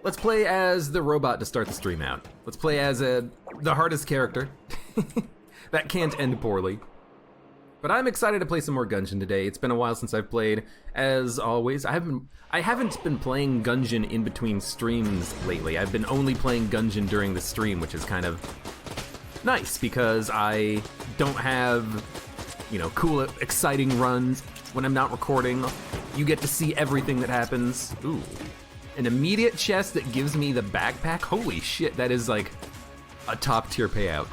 Let's play as the robot to start the stream out. Let's play as the hardest character. That can't end poorly. But I'm excited to play some more Gungeon today. It's been a while since I've played. As always, I haven't been playing Gungeon in between streams lately. I've been only playing Gungeon during the stream, which is kind of nice because I don't have, you know, cool, exciting runs when I'm not recording. You get to see everything that happens. Ooh. An immediate chest that gives me the backpack? Holy shit, that is like a top tier payout.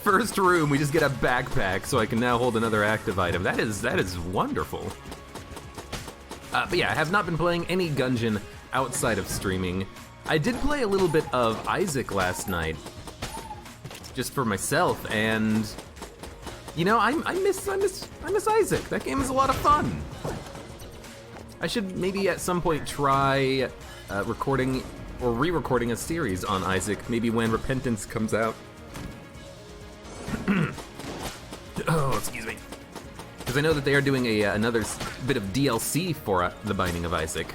First room, we just get a backpack so I can now hold another active item. That is wonderful. But yeah, I have not been playing any Gungeon outside of streaming. I did play a little bit of Isaac last night, just for myself, and you know, I miss Isaac. That game is a lot of fun. I should maybe at some point try recording or re-recording a series on Isaac, maybe when Repentance comes out. Oh, excuse me. Because I know that they are doing another bit of DLC for The Binding of Isaac.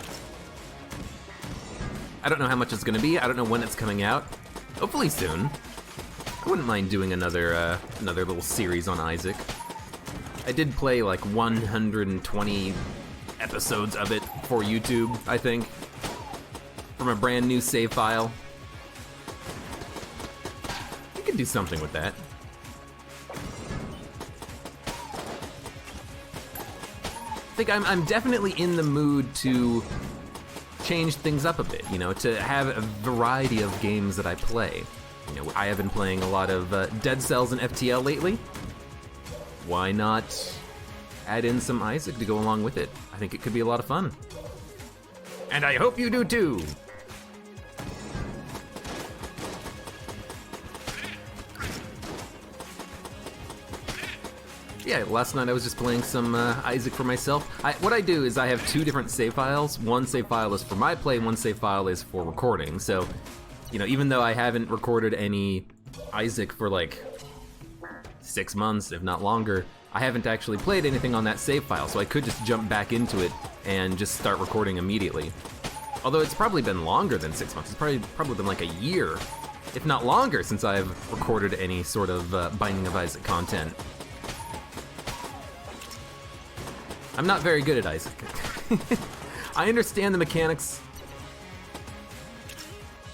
I don't know how much it's gonna be. I don't know when it's coming out. Hopefully soon. I wouldn't mind doing another little series on Isaac. I did play like 120 episodes of it for YouTube, I think, from a brand new save file. You could do something with that. I think I'm definitely in the mood to change things up a bit, you know, to have a variety of games that I play. You know, I have been playing a lot of Dead Cells and FTL lately. Why not add in some Isaac to go along with it? I think it could be a lot of fun. And I hope you do too! Yeah, last night I was just playing some Isaac for myself. What I do is I have two different save files. One save file is for my play, one save file is for recording. So, you know, even though I haven't recorded any Isaac for like 6 months, if not longer, I haven't actually played anything on that save file, so I could just jump back into it and just start recording immediately. Although it's probably been longer than 6 months. It's probably been like a year, if not longer, since I've recorded any sort of Binding of Isaac content. I'm not very good at Isaac. I understand the mechanics.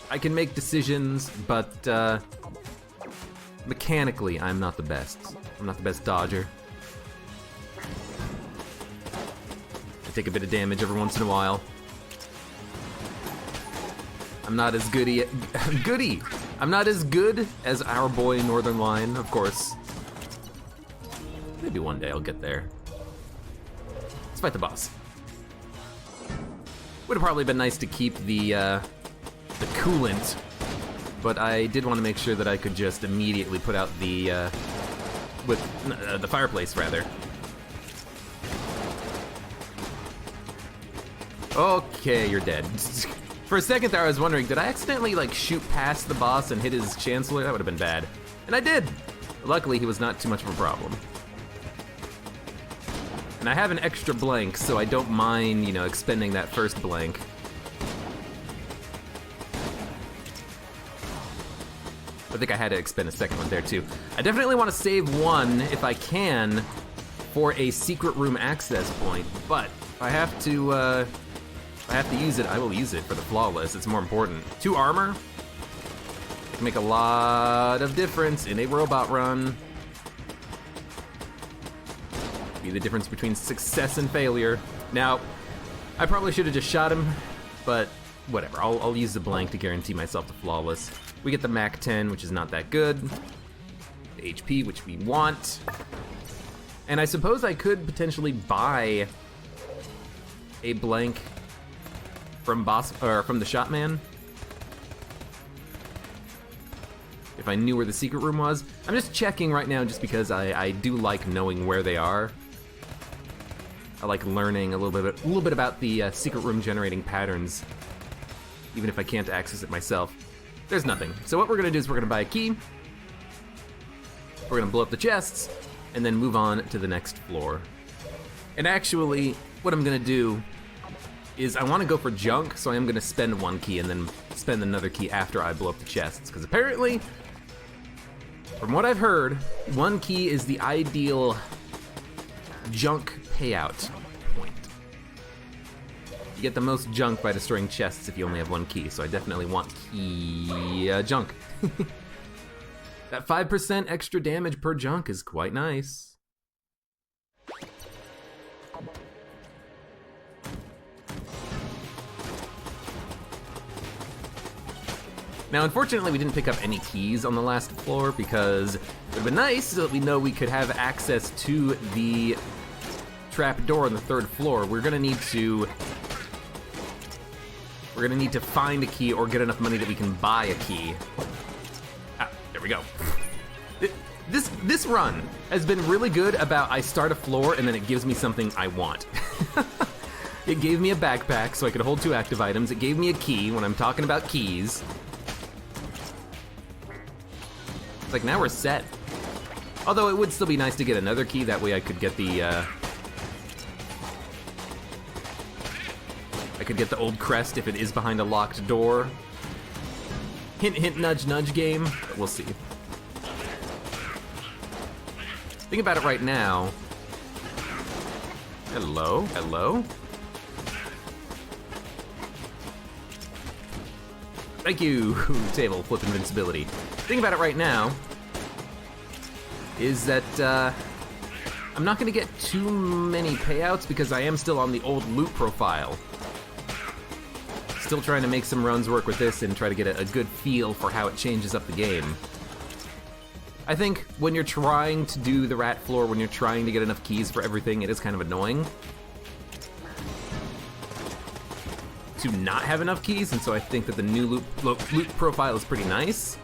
I can make decisions, but mechanically, I'm not the best. I'm not the best dodger. I take a bit of damage every once in a while. I'm not as goody. I'm not as good as our boy Northern Lion, of course. Maybe one day I'll get there. Let's fight the boss. Would have probably been nice to keep the coolant, but I did want to make sure that I could just immediately put out the the fireplace, rather. Okay, you're dead. For a second there, I was wondering, did I accidentally like shoot past the boss and hit his chancellor? That would have been bad, and I did. Luckily, he was not too much of a problem. And I have an extra blank, so I don't mind, you know, expending that first blank. I think I had to expend a second one there too. I definitely want to save one, if I can, for a secret room access point, but if I have to use it, I will use it for the flawless. It's more important. 2 armor can make a lot of difference in a robot run. Be the difference between success and failure. Now, I probably should have just shot him, but whatever. I'll use the blank to guarantee myself the flawless. We get the Mac 10, which is not that good. The HP, which we want. And I suppose I could potentially buy a blank from the Shotman. If I knew where the secret room was. I'm just checking right now just because I do like knowing where they are. I like learning a little bit about the secret room generating patterns, even if I can't access it myself. There's nothing. So what we're gonna do is we're gonna buy a key, we're gonna blow up the chests, and then move on to the next floor. And actually, what I'm gonna do is I want to go for junk, so I am going to spend 1 key and then spend another key after I blow up the chests. Because apparently, from what I've heard, 1 key is the ideal junk payout point. You get the most junk by destroying chests if you only have 1 key, so I definitely want key junk. That 5% extra damage per junk is quite nice. Now, unfortunately, we didn't pick up any keys on the last floor because it would have been nice so that we know we could have access to the trap door on the 3rd floor. We're gonna need to find a key or get enough money that we can buy a key. Ah, there we go. This run has been really good about I start a floor and then it gives me something I want. It gave me a backpack so I could hold 2 active items. It gave me a key when I'm talking about keys. It's like, now we're set. Although it would still be nice to get another key, that way I could get the, old crest if it is behind a locked door. Hint, hint, nudge, nudge game. We'll see. Think about it right now. Hello? Hello? Thank you, table flip invincibility. Think about it right now is that I'm not gonna get too many payouts because I am still on the old loot profile. Still trying to make some runs work with this and try to get a good feel for how it changes up the game. I think when you're trying to do the rat floor, when you're trying to get enough keys for everything, it is kind of annoying to not have enough keys, and so I think that the new loot profile is pretty nice.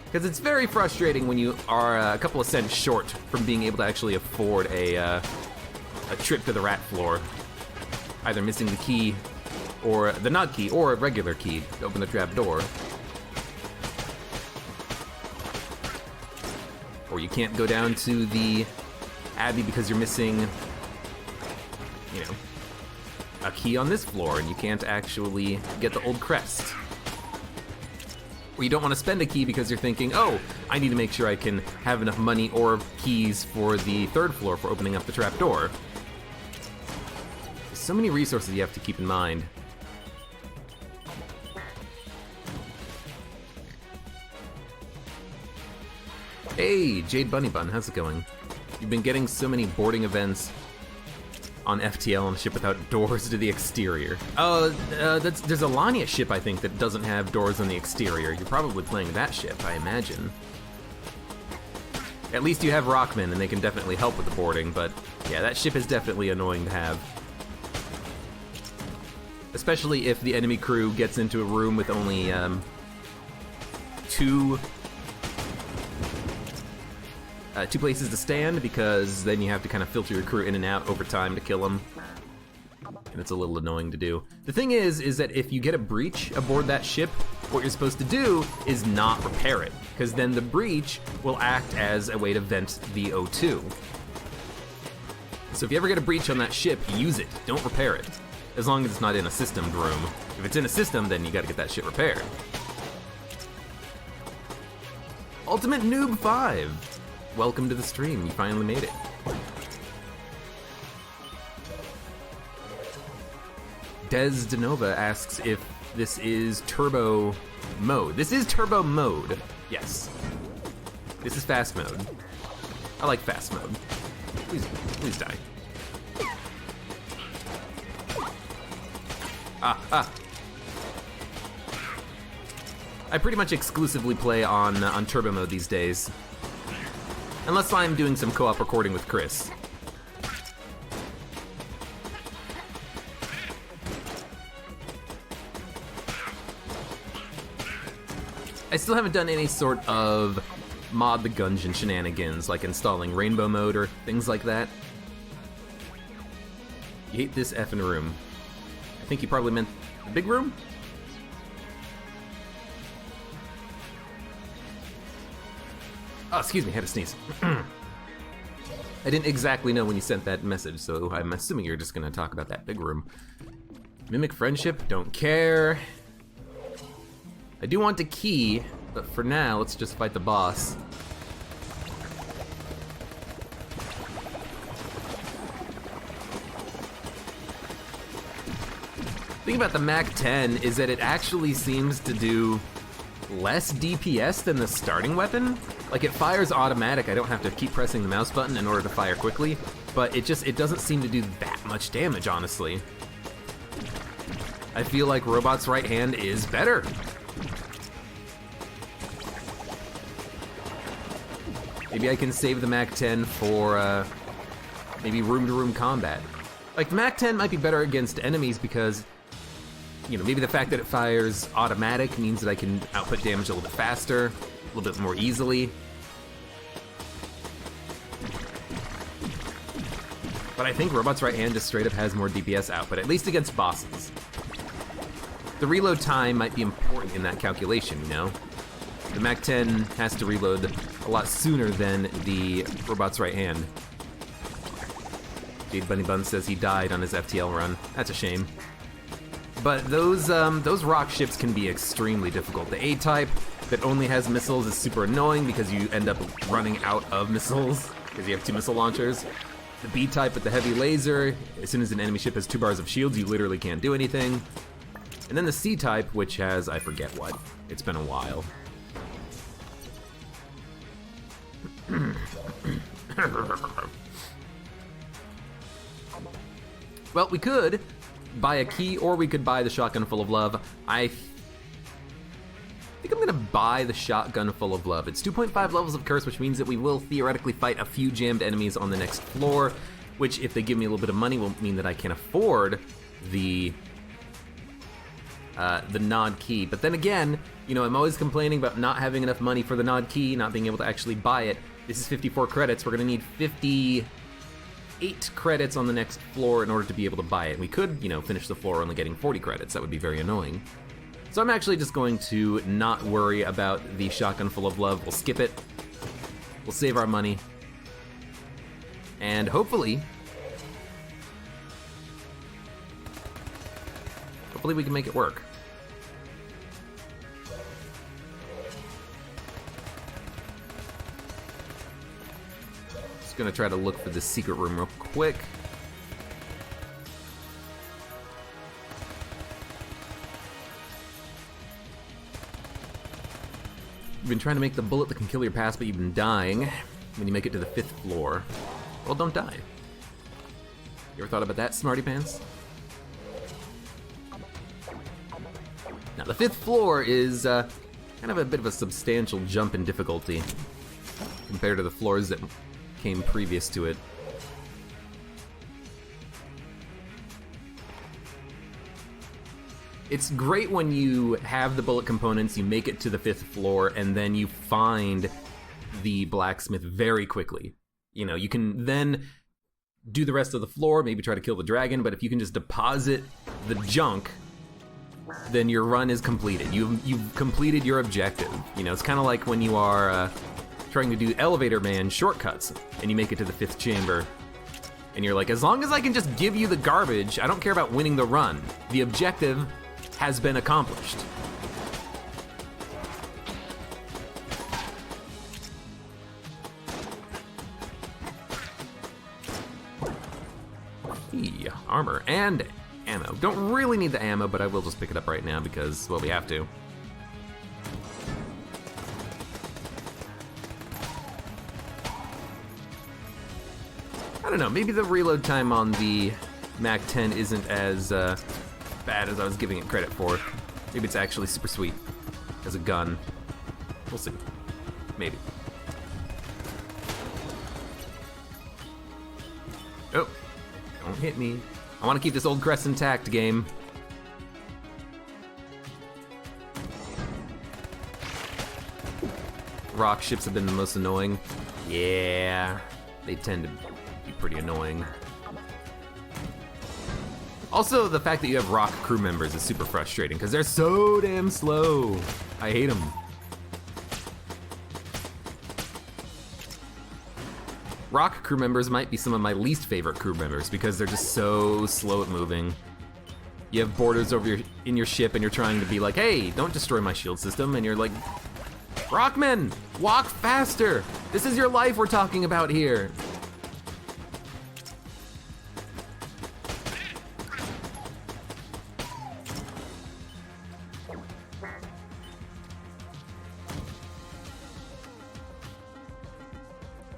Because it's very frustrating when you are a couple of cents short from being able to actually afford a trip to the rat floor. Either missing the key, or the nod key, or a regular key to open the trap door. Or you can't go down to the Abbey because you're missing, you know, a key on this floor and you can't actually get the old crest. Or you don't want to spend a key because you're thinking, oh, I need to make sure I can have enough money or keys for the 3rd floor for opening up the trap door. There's so many resources you have to keep in mind. Hey, Jade Bunny Bun, how's it going? You've been getting so many boarding events on FTL on a ship without doors to the exterior. There's a Lania ship, I think, that doesn't have doors on the exterior. You're probably playing that ship, I imagine. At least you have Rockman, and they can definitely help with the boarding, but yeah, that ship is definitely annoying to have. Especially if the enemy crew gets into a room with only, 2 places to stand, because then you have to kind of filter your crew in and out over time to kill them. And it's a little annoying to do. The thing is that if you get a breach aboard that ship, what you're supposed to do is not repair it, because then the breach will act as a way to vent the O2. So if you ever get a breach on that ship, use it, don't repair it. As long as it's not in a systemed room. If it's in a system, then you gotta get that shit repaired. Ultimate Noob 5! Welcome to the stream, you finally made it. Des Denova asks if this is turbo mode. This is turbo mode, yes. This is fast mode. I like fast mode. Please die. I pretty much exclusively play on turbo mode these days. Unless I'm doing some co-op recording with Chris. I still haven't done any sort of mod the Gungeon shenanigans, like installing rainbow mode or things like that. You hate this effing room. I think you probably meant the big room? Oh, excuse me, had to sneeze. I didn't exactly know when you sent that message, so I'm assuming you're just gonna talk about that big room. Mimic friendship, don't care. I do want the key, but for now, let's just fight the boss. The thing about the Mac-10 is that it actually seems to do less DPS than the starting weapon. Like, it fires automatic, I don't have to keep pressing the mouse button in order to fire quickly, but it doesn't seem to do that much damage, honestly. I feel like Robot's right hand is better. Maybe I can save the Mac-10 for, maybe room-to-room combat. Like, the Mac-10 might be better against enemies because, you know, maybe the fact that it fires automatic means that I can output damage a little bit faster, a little bit more easily. But I think Robot's right hand just straight up has more DPS output, at least against bosses. The reload time might be important in that calculation, you know? The Mac-10 has to reload a lot sooner than the Robot's right hand. Jade Bunny Bun says he died on his FTL run. That's a shame. But those rock ships can be extremely difficult. The A-type that only has missiles is super annoying because you end up running out of missiles because you have 2 missile launchers. The B-type with the heavy laser, as soon as an enemy ship has 2 bars of shields, you literally can't do anything. And then the C-type, which has, I forget what. It's been a while. Well, we could buy a key, or we could buy the shotgun full of love. I think I'm gonna buy the shotgun full of love. It's 2.5 levels of curse, which means that we will theoretically fight a few jammed enemies on the next floor, which, if they give me a little bit of money, will mean that I can afford the nod key. But then again, you know, I'm always complaining about not having enough money for the nod key, not being able to actually buy it. This is 54 credits. We're gonna need 58 credits on the next floor in order to be able to buy it. We could, you know, finish the floor only getting 40 credits. That would be very annoying. So I'm actually just going to not worry about the shotgun full of love. We'll skip it. We'll save our money. And hopefully we can make it work. Just gonna try to look for the secret room real quick. You've been trying to make the bullet that can kill your past, but you've been dying when you make it to the 5th floor. Well, don't die. You ever thought about that, smarty pants? Now, the 5th floor is kind of a bit of a substantial jump in difficulty compared to the floors that came previous to it. It's great when you have the bullet components, you make it to the 5th floor, and then you find the blacksmith very quickly. You know, you can then do the rest of the floor, maybe try to kill the dragon, but if you can just deposit the junk, then your run is completed. You've completed your objective. You know, it's kind of like when you are trying to do Elevator Man shortcuts, and you make it to the 5th chamber, and you're like, as long as I can just give you the garbage, I don't care about winning the run. The objective has been accomplished. Armor and ammo. Don't really need the ammo, but I will just pick it up right now because, well, we have to. I don't know, maybe the reload time on the Mac-10 isn't as bad as I was giving it credit for. Maybe it's actually super sweet as a gun. We'll see. Maybe. Oh, don't hit me. I want to keep this old crest intact, game. Rock ships have been the most annoying. Yeah, they tend to be pretty annoying. Also, the fact that you have rock crew members is super frustrating because they're so damn slow. I hate them. Rock crew members might be some of my least favorite crew members because they're just so slow at moving. You have borders in your ship and you're trying to be like, hey, don't destroy my shield system, and you're like, Rockman, walk faster! This is your life we're talking about here.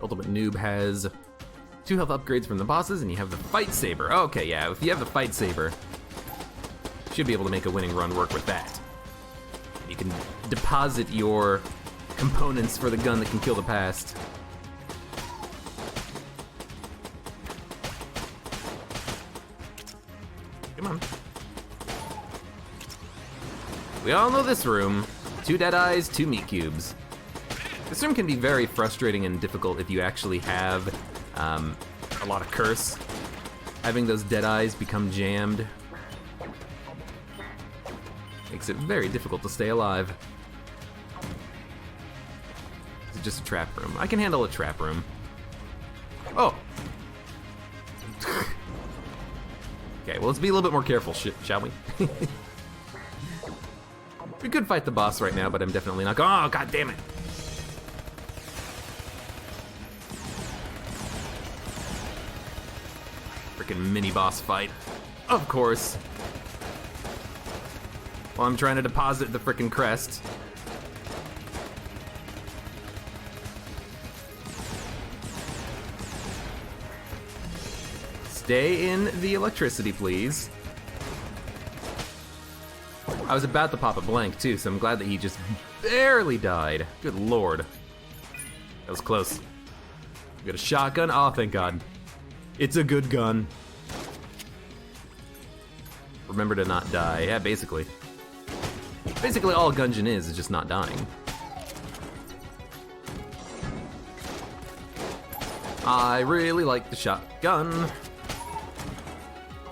Ultimate Noob has 2 health upgrades from the bosses, and you have the Fight Saber. Okay, yeah, if you have the Fight Saber, you should be able to make a winning run work with that. You can deposit your components for the gun that can kill the past. Come on. We all know this room. 2 dead eyes, 2 meat cubes. This room can be very frustrating and difficult if you actually have a lot of curse. Having those dead eyes become jammed makes it very difficult to stay alive. It's just a trap room. I can handle a trap room. Oh! Okay, well, let's be a little bit more careful, shall we? We could fight the boss right now, but I'm definitely not going. Oh, god damn it! Freaking mini boss fight. Of course. While I'm trying to deposit the frickin' crest. Stay in the electricity, please. I was about to pop a blank too, so I'm glad that he just barely died. Good lord. That was close. We got a shotgun. Oh, thank god. It's a good gun. Remember to not die. Yeah, basically. Basically all Gungeon is just not dying. I really like the shotgun.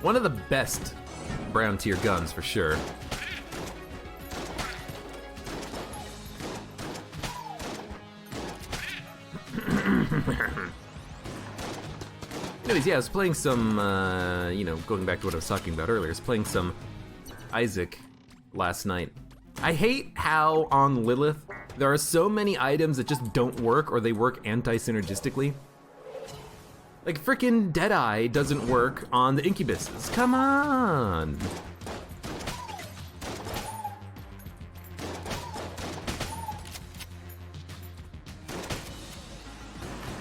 One of the best brown tier guns for sure. Anyways, yeah, I was playing some, going back to what I was talking about earlier, I was playing some Isaac last night. I hate how on Lilith, there are so many items that just don't work, or they work anti-synergistically. Like, frickin' Deadeye doesn't work on the Incubuses. Come on!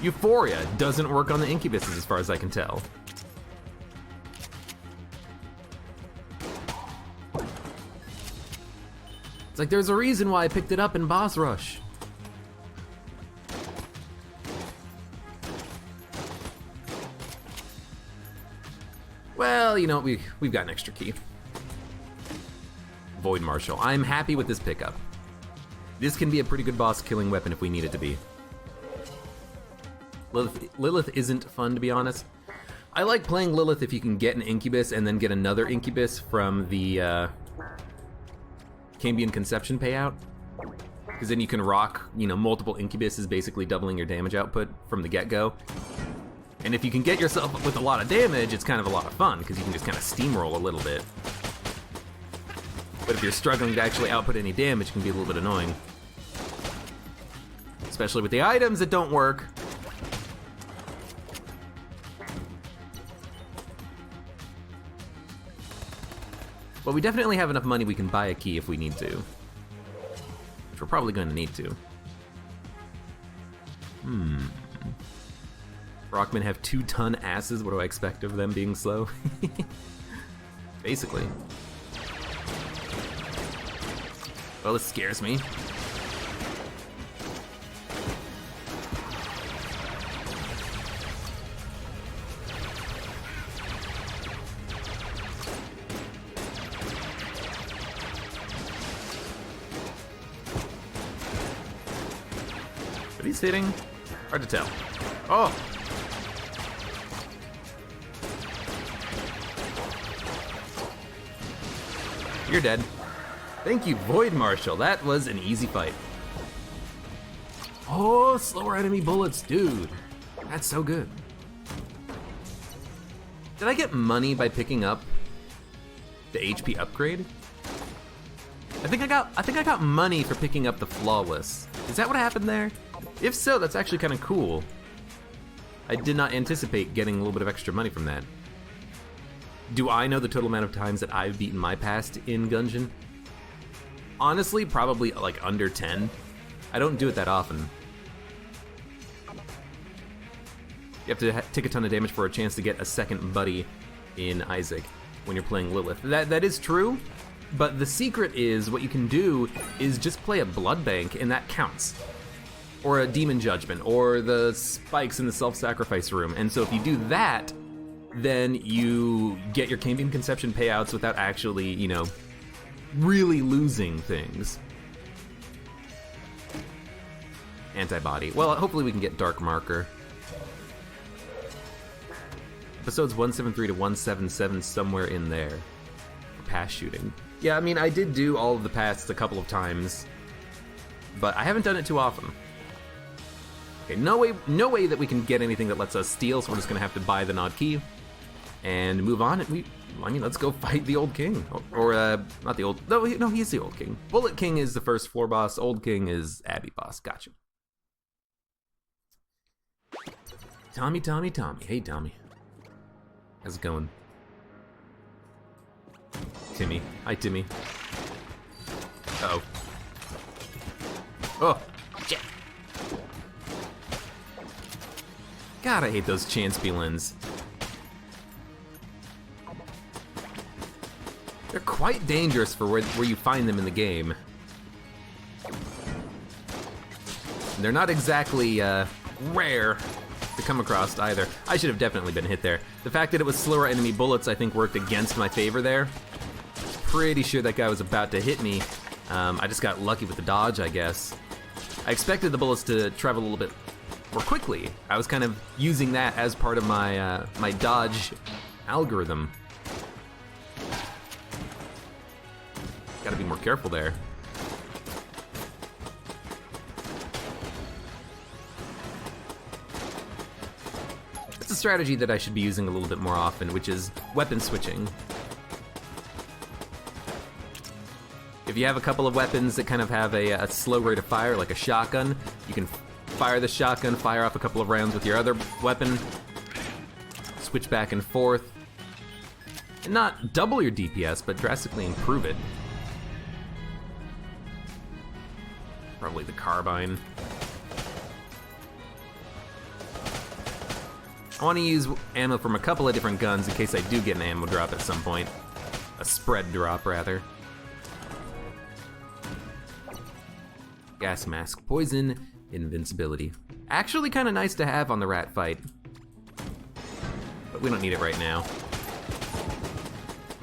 Euphoria doesn't work on the Incubuses as far as I can tell. It's like there's a reason why I picked it up in Boss Rush. Well, you know, we've got an extra key. Void Marshal. I'm happy with this pickup. This can be a pretty good boss killing weapon if we need it to be. Lilith isn't fun, to be honest. I like playing Lilith if you can get an Incubus and then get another Incubus from the Cambion Conception payout. Because then you can rock, multiple Incubuses, basically doubling your damage output from the get-go. And if you can get yourself with a lot of damage, it's kind of a lot of fun, because you can just kind of steamroll a little bit. But if you're struggling to actually output any damage, it can be a little bit annoying. Especially with the items that don't work. But we definitely have enough money we can buy a key if we need to. Which we're probably going to need to. Rockmen have 2-ton asses. What do I expect of them being slow? Basically. Well, this scares me. But he's hitting. Hard to tell. Oh! You're dead. Thank you, Void Marshal. That was an easy fight. Oh, slower enemy bullets, dude. That's so good. Did I get money by picking up the HP upgrade? I think I got money for picking up the flawless. Is that what happened there? If so, that's actually kind of cool. I did not anticipate getting a little bit of extra money from that. Do I know the total amount of times that I've beaten my past in Gungeon? Honestly, probably like under 10. I don't do it that often. You have to take a ton of damage for a chance to get a second buddy in Isaac when you're playing Lilith. That is true, but the secret is what you can do is just play a blood bank and that counts. Or a demon judgment, or the spikes in the self-sacrifice room. And so if you do that, then you get your Cane Beam Conception payouts without actually, you know, really losing things. Antibody. Well, hopefully we can get Dark Marker. Episodes 173 to 177, somewhere in there. Pass shooting. Yeah, I mean, I did do all of the pasts a couple of times, but I haven't done it too often. Okay, no way that we can get anything that lets us steal, so we're just gonna have to buy the Nod Key and move on. I mean, let's go fight the Old King. Or not the Old, no, he's the Old King. Bullet King is the first floor boss, Old King is Abby boss, gotcha. Tommy. Hey, Tommy. How's it going? Timmy. Hi, Timmy. Uh-oh. Oh, shit. God, I hate those Chanspelins. They're quite dangerous for where you find them in the game. They're not exactly rare to come across either. I should have definitely been hit there. The fact that it was slower enemy bullets I think worked against my favor there. Pretty sure that guy was about to hit me. I just got lucky with the dodge, I guess. I expected the bullets to travel a little bit more quickly. I was kind of using that as part of my my dodge algorithm. Gotta be more careful there. It's a strategy that I should be using a little bit more often, which is weapon switching. If you have a couple of weapons that kind of have a slow rate of fire, like a shotgun, you can fire the shotgun, fire off a couple of rounds with your other weapon, switch back and forth, and not double your DPS, but drastically improve it. Probably the carbine. I want to use ammo from a couple of different guns in case I do get an ammo drop at some point. A spread drop, rather. Gas mask, poison, invincibility. Actually kind of nice to have on the rat fight. But we don't need it right now.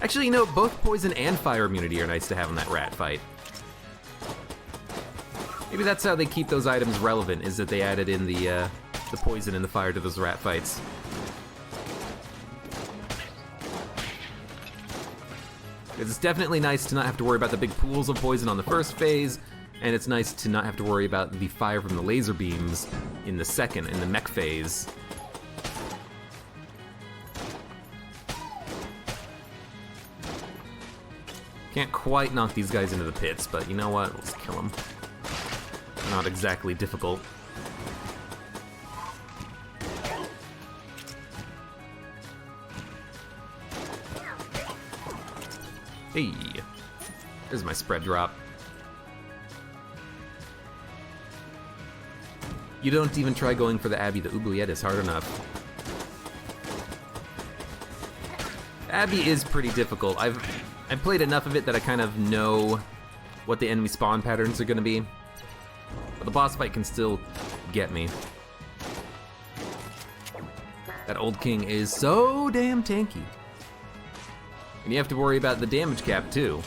Actually, you know, both poison and fire immunity are nice to have on that rat fight. Maybe that's how they keep those items relevant, is that they added in the poison and the fire to those rat fights. It's definitely nice to not have to worry about the big pools of poison on the first phase, and it's nice to not have to worry about the fire from the laser beams in the second, in the mech phase. Can't quite knock these guys into the pits, but you know what? Let's kill them. Not exactly difficult. Hey, there's my spread drop. You don't even try going for the Abby, the oubliette is hard enough. Abby is pretty difficult. I've played enough of it that I kind of know what the enemy spawn patterns are gonna be. But the boss fight can still get me. That Old King is so damn tanky. And you have to worry about the damage cap too.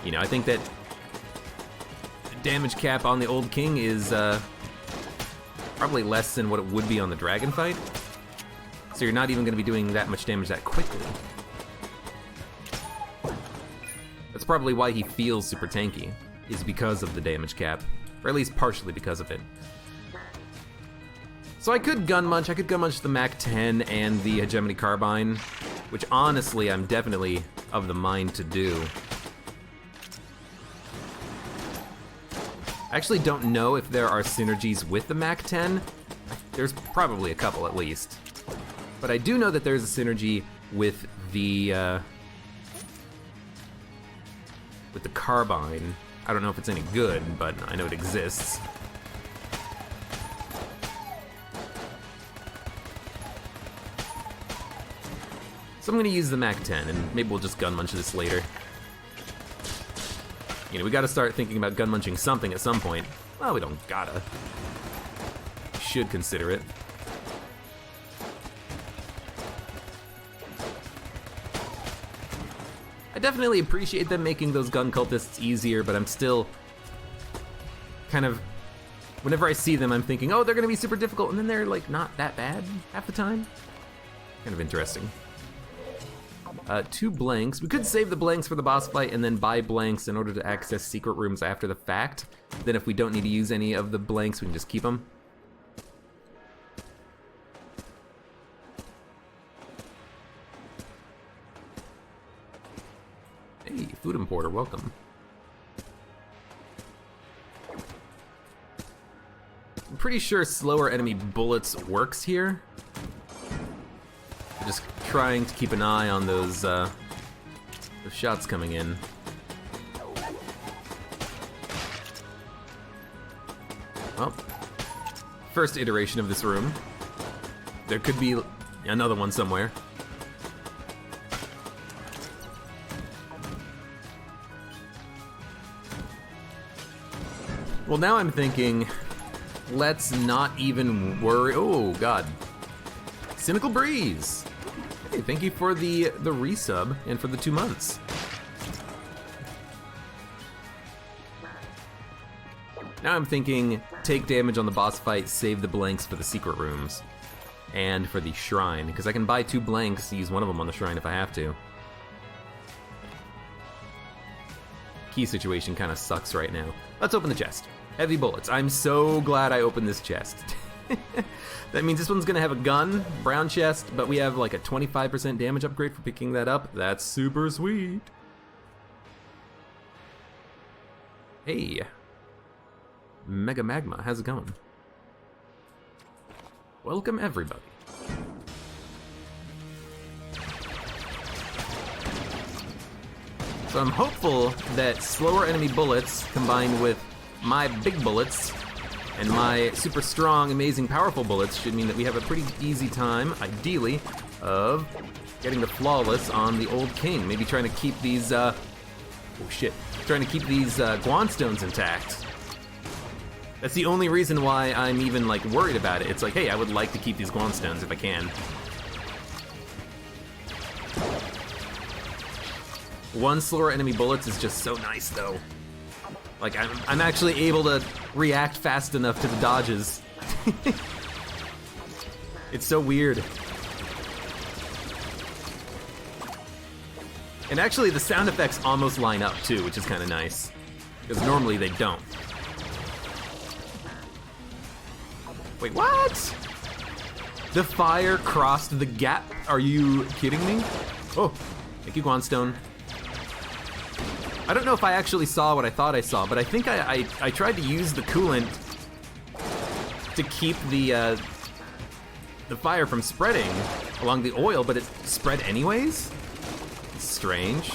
You know, I think that the damage cap on the Old King is probably less than what it would be on the dragon fight. So you're not even gonna be doing that much damage that quickly. That's probably why he feels super tanky, is because of the damage cap. Or at least partially because of it. So I could gun munch the Mac-10 and the Hegemony Carbine, which honestly I'm definitely of the mind to do. I actually don't know if there are synergies with the Mac-10. There's probably a couple at least. But I do know that there's a synergy with the Carbine. I don't know if it's any good, but I know it exists. So I'm gonna use the Mac-10, and maybe we'll just gun munch this later. You know, we gotta start thinking about gun munching something at some point. Well, we don't gotta. We should consider it. I definitely appreciate them making those gun cultists easier, but I'm still kind of, whenever I see them, I'm thinking, oh, they're gonna be super difficult, and then they're like not that bad half the time. Kind of interesting. 2 blanks. We could save the blanks for the boss fight and then buy blanks in order to access secret rooms after the fact. Then if we don't need to use any of the blanks, we can just keep them. Hey, food importer, welcome. I'm pretty sure slower enemy bullets works here. Just trying to keep an eye on those shots coming in. Well, first iteration of this room. There could be another one somewhere. Well, now I'm thinking, let's not even worry. Oh, God. Cynical Breeze. Hey, thank you for the resub and for the 2 months. Now I'm thinking, take damage on the boss fight, save the blanks for the secret rooms. And for the shrine, because I can buy 2 blanks, use one of them on the shrine if I have to. Key situation kind of sucks right now. Let's open the chest. Heavy bullets. I'm so glad I opened this chest. That means this one's gonna have a gun, brown chest, but we have like a 25% damage upgrade for picking that up. That's super sweet. Hey. Mega Magma, how's it going? Welcome everybody. So I'm hopeful that slower enemy bullets combined with my big bullets and my super strong, amazing, powerful bullets should mean that we have a pretty easy time, ideally, of getting the flawless on the old king. Maybe trying to keep these, trying to keep these Guanstones intact. That's the only reason why I'm even, like, worried about it. It's like, hey, I would like to keep these Guanstones if I can. One slower enemy bullets is just so nice, though. Like, I'm actually able to react fast enough to the dodges. It's so weird. And actually, the sound effects almost line up, too, which is kind of nice. Because normally they don't. Wait, what? The fire crossed the gap? Are you kidding me? Oh, thank you, Guanstone. I don't know if I actually saw what I thought I saw, but I think I tried to use the coolant to keep the fire from spreading along the oil, but it spread anyways? It's strange.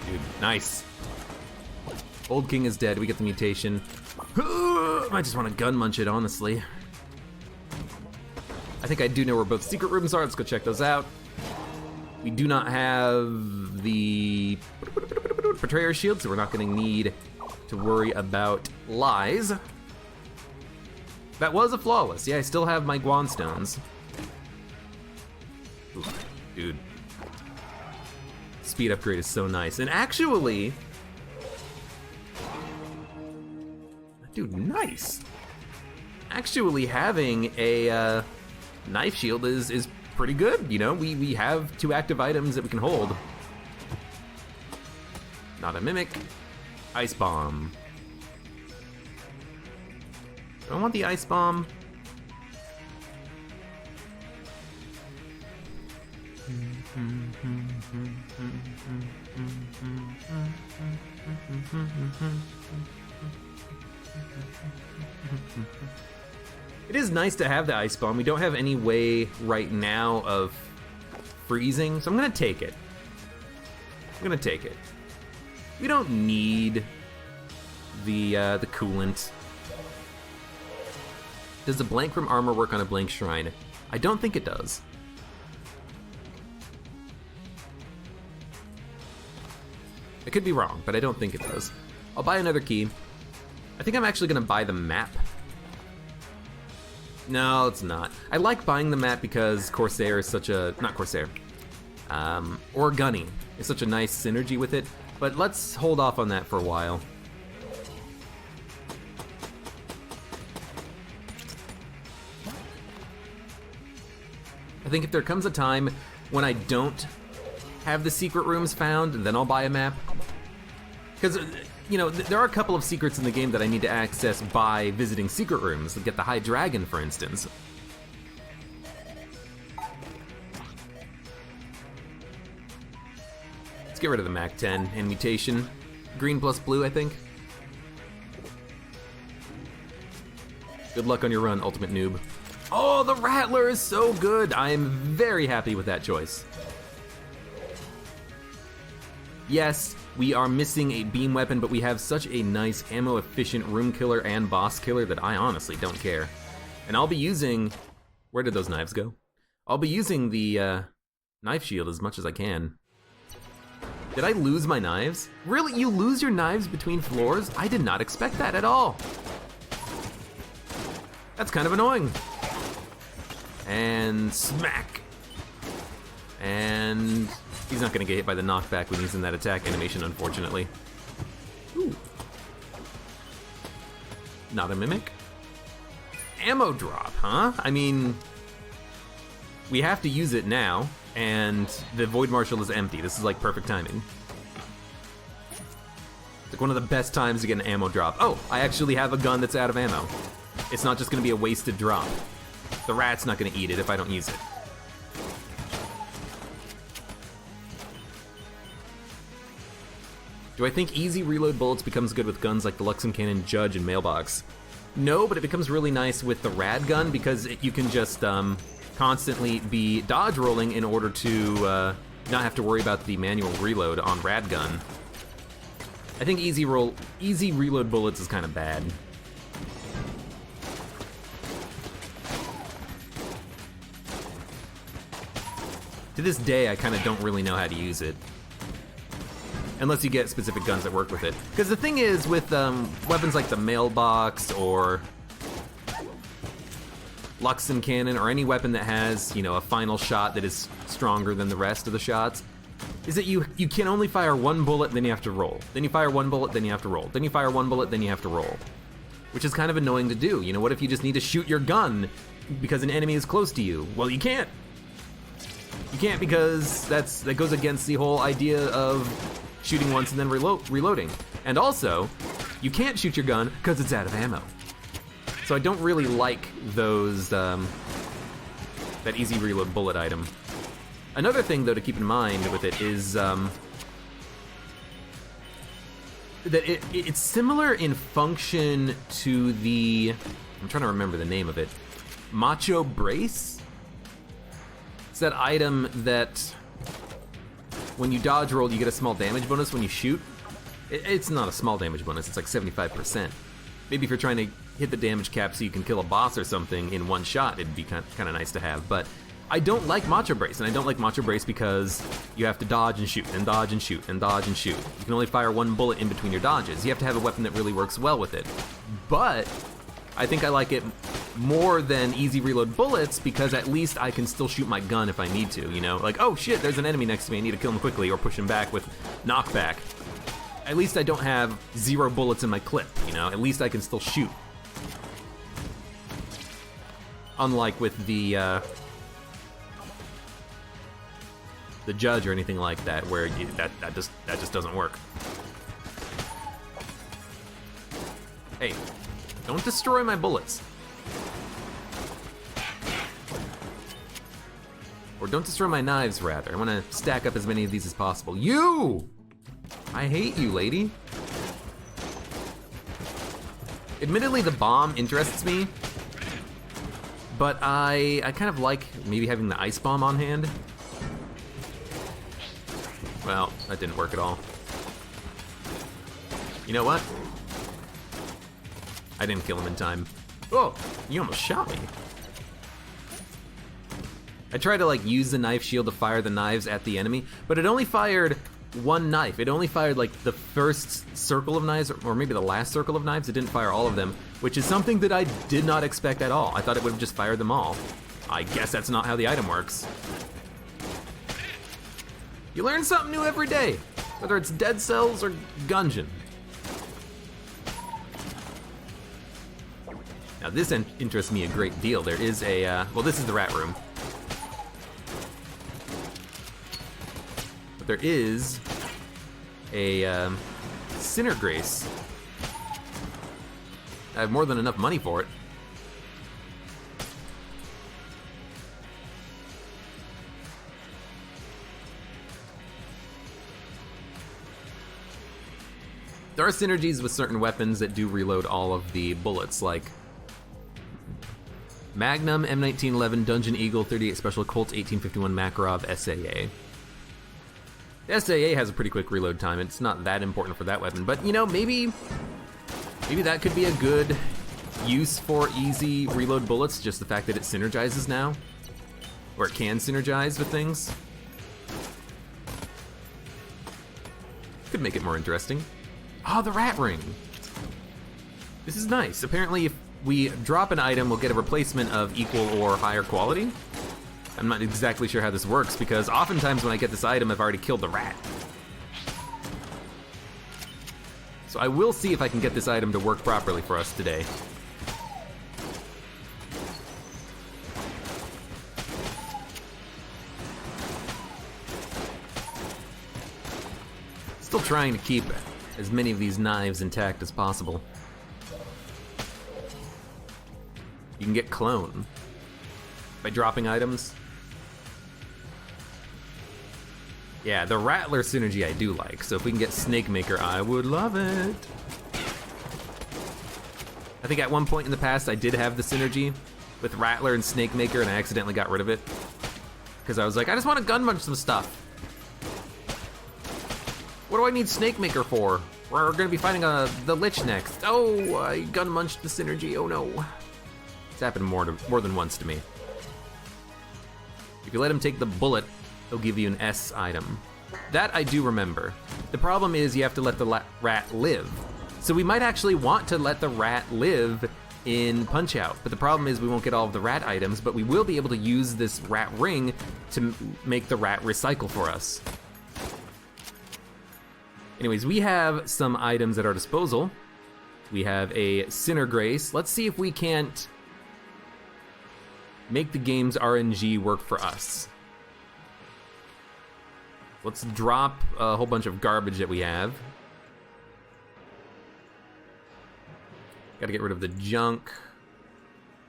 Dude, nice. Old King is dead, we get the mutation. I just want to gun munch it, honestly. I think I do know where both secret rooms are. Let's go check those out. We do not have the Betrayer Shield, so we're not going to need to worry about lies. That was a flawless. Yeah, I still have my Guanstones. Ooh, dude. Speed upgrade is so nice. And actually... Dude, nice. Actually having a... knife shield is pretty good, you know? We have 2 active items that we can hold. Not a mimic. Ice bomb. Do I want the ice bomb? It is nice to have the ice bomb. We don't have any way right now of freezing, so I'm gonna take it. I'm gonna take it. We don't need the coolant. Does the blank from armor work on a blank shrine? I don't think it does. I could be wrong, but I don't think it does. I'll buy another key. I think I'm actually gonna buy the map. No, it's not. I like buying the map because Corsair is such a, not Corsair, or Gunny is such a nice synergy with it, but let's hold off on that for a while. I think if there comes a time when I don't have the secret rooms found, then I'll buy a map. Because, you know, there are a couple of secrets in the game that I need to access by visiting secret rooms. Get the High Dragon, for instance. Let's get rid of the Mac 10 and mutation. Green plus blue, I think. Good luck on your run, Ultimate Noob. Oh, the Rattler is so good! I am very happy with that choice. Yes, we are missing a beam weapon, but we have such a nice ammo-efficient room killer and boss killer that I honestly don't care. And I'll be using... Where did those knives go? I'll be using the knife shield as much as I can. Did I lose my knives? Really? You lose your knives between floors? I did not expect that at all. That's kind of annoying. And smack. And he's not gonna get hit by the knockback when he's in that attack animation, unfortunately. Ooh. Not a mimic? Ammo drop, huh? I mean, we have to use it now, and the Void Marshal is empty. This is like perfect timing. It's like one of the best times to get an ammo drop. Oh, I actually have a gun that's out of ammo. It's not just gonna be a wasted drop. The rat's not gonna eat it if I don't use it. Do I think easy reload bullets becomes good with guns like the Luxem Cannon, Judge, and Mailbox? No, but it becomes really nice with the Rad Gun because you can just constantly be dodge rolling in order to not have to worry about the manual reload on Rad Gun. I think easy reload bullets is kind of bad. To this day, I kind of don't really know how to use it. Unless you get specific guns that work with it. Because the thing is, with weapons like the Mailbox or Luxem Cannon or any weapon that has, you know, a final shot that is stronger than the rest of the shots, is that you can only fire one bullet, then you have to roll. Then you fire one bullet, then you have to roll. Then you fire one bullet, then you have to roll. Which is kind of annoying to do. You know, what if you just need to shoot your gun because an enemy is close to you? Well, you can't. You can't because that goes against the whole idea of shooting once and then reloading. And also, you can't shoot your gun because it's out of ammo. So I don't really like those, that easy reload bullet item. Another thing, though, to keep in mind with it is that it's similar in function to the, I'm trying to remember the name of it, Macho Brace? It's that item that when you dodge roll, you get a small damage bonus when you shoot. It's not a small damage bonus, it's like 75%. Maybe if you're trying to hit the damage cap so you can kill a boss or something in one shot, it'd be kind of nice to have. But I don't like Macho Brace, and I don't like Macho Brace because you have to dodge and shoot, and dodge and shoot, and dodge and shoot. You can only fire one bullet in between your dodges. You have to have a weapon that really works well with it. But I think I like it more than easy reload bullets because at least I can still shoot my gun if I need to, you know? Like, oh shit, there's an enemy next to me, I need to kill him quickly or push him back with knockback. At least I don't have 0 bullets in my clip, you know? At least I can still shoot. Unlike with the Judge or anything like that, where that just doesn't work. Don't destroy my bullets. Or don't destroy my knives, rather. I want to stack up as many of these as possible. You! I hate you, lady. Admittedly, the bomb interests me, but I kind of like maybe having the ice bomb on hand. Well, that didn't work at all. You know what? I didn't kill him in time. Oh, you almost shot me. I tried to like use the knife shield to fire the knives at the enemy, but it only fired one knife. It only fired like the first circle of knives, or maybe the last circle of knives. It didn't fire all of them, which is something that I did not expect at all. I thought it would have just fired them all. I guess that's not how the item works. You learn something new every day, whether it's Dead Cells or Gungeon. Now this interests me a great deal. There is a, well, this is the rat room. But there is a Sinner Grace. I have more than enough money for it. There are synergies with certain weapons that do reload all of the bullets, like Magnum, M1911, Dungeon Eagle, 38 Special, Colt 1851, Makarov, SAA. The SAA has a pretty quick reload time. It's not that important for that weapon, but you know, maybe that could be a good use for easy reload bullets, just the fact that it synergizes now, or it can synergize with things. Could make it more interesting. Oh, the rat ring. This is nice. Apparently, if we drop an item, we'll get a replacement of equal or higher quality. I'm not exactly sure how this works, because oftentimes when I get this item, I've already killed the rat. So I will see if I can get this item to work properly for us today. Still trying to keep as many of these knives intact as possible. You can get clone by dropping items. Yeah, the Rattler synergy I do like, so if we can get Snake Maker, I would love it. I think at one point in the past I did have the synergy with Rattler and Snake Maker, and I accidentally got rid of it. Because I was like, I just want to gun munch some stuff. What do I need Snake Maker for? We're gonna be fighting the Lich next. Oh, I gun munched the synergy, oh no. It's happened more than once to me. If you let him take the bullet, he'll give you an S item. That I do remember. The problem is you have to let the rat live. So we might actually want to let the rat live in Punch-Out, but the problem is we won't get all of the rat items, but we will be able to use this rat ring to make the rat recycle for us. Anyways, we have some items at our disposal. We have a Sinner Grace. Let's see if we can't make the game's RNG work for us. Let's drop a whole bunch of garbage that we have. Gotta get rid of the junk.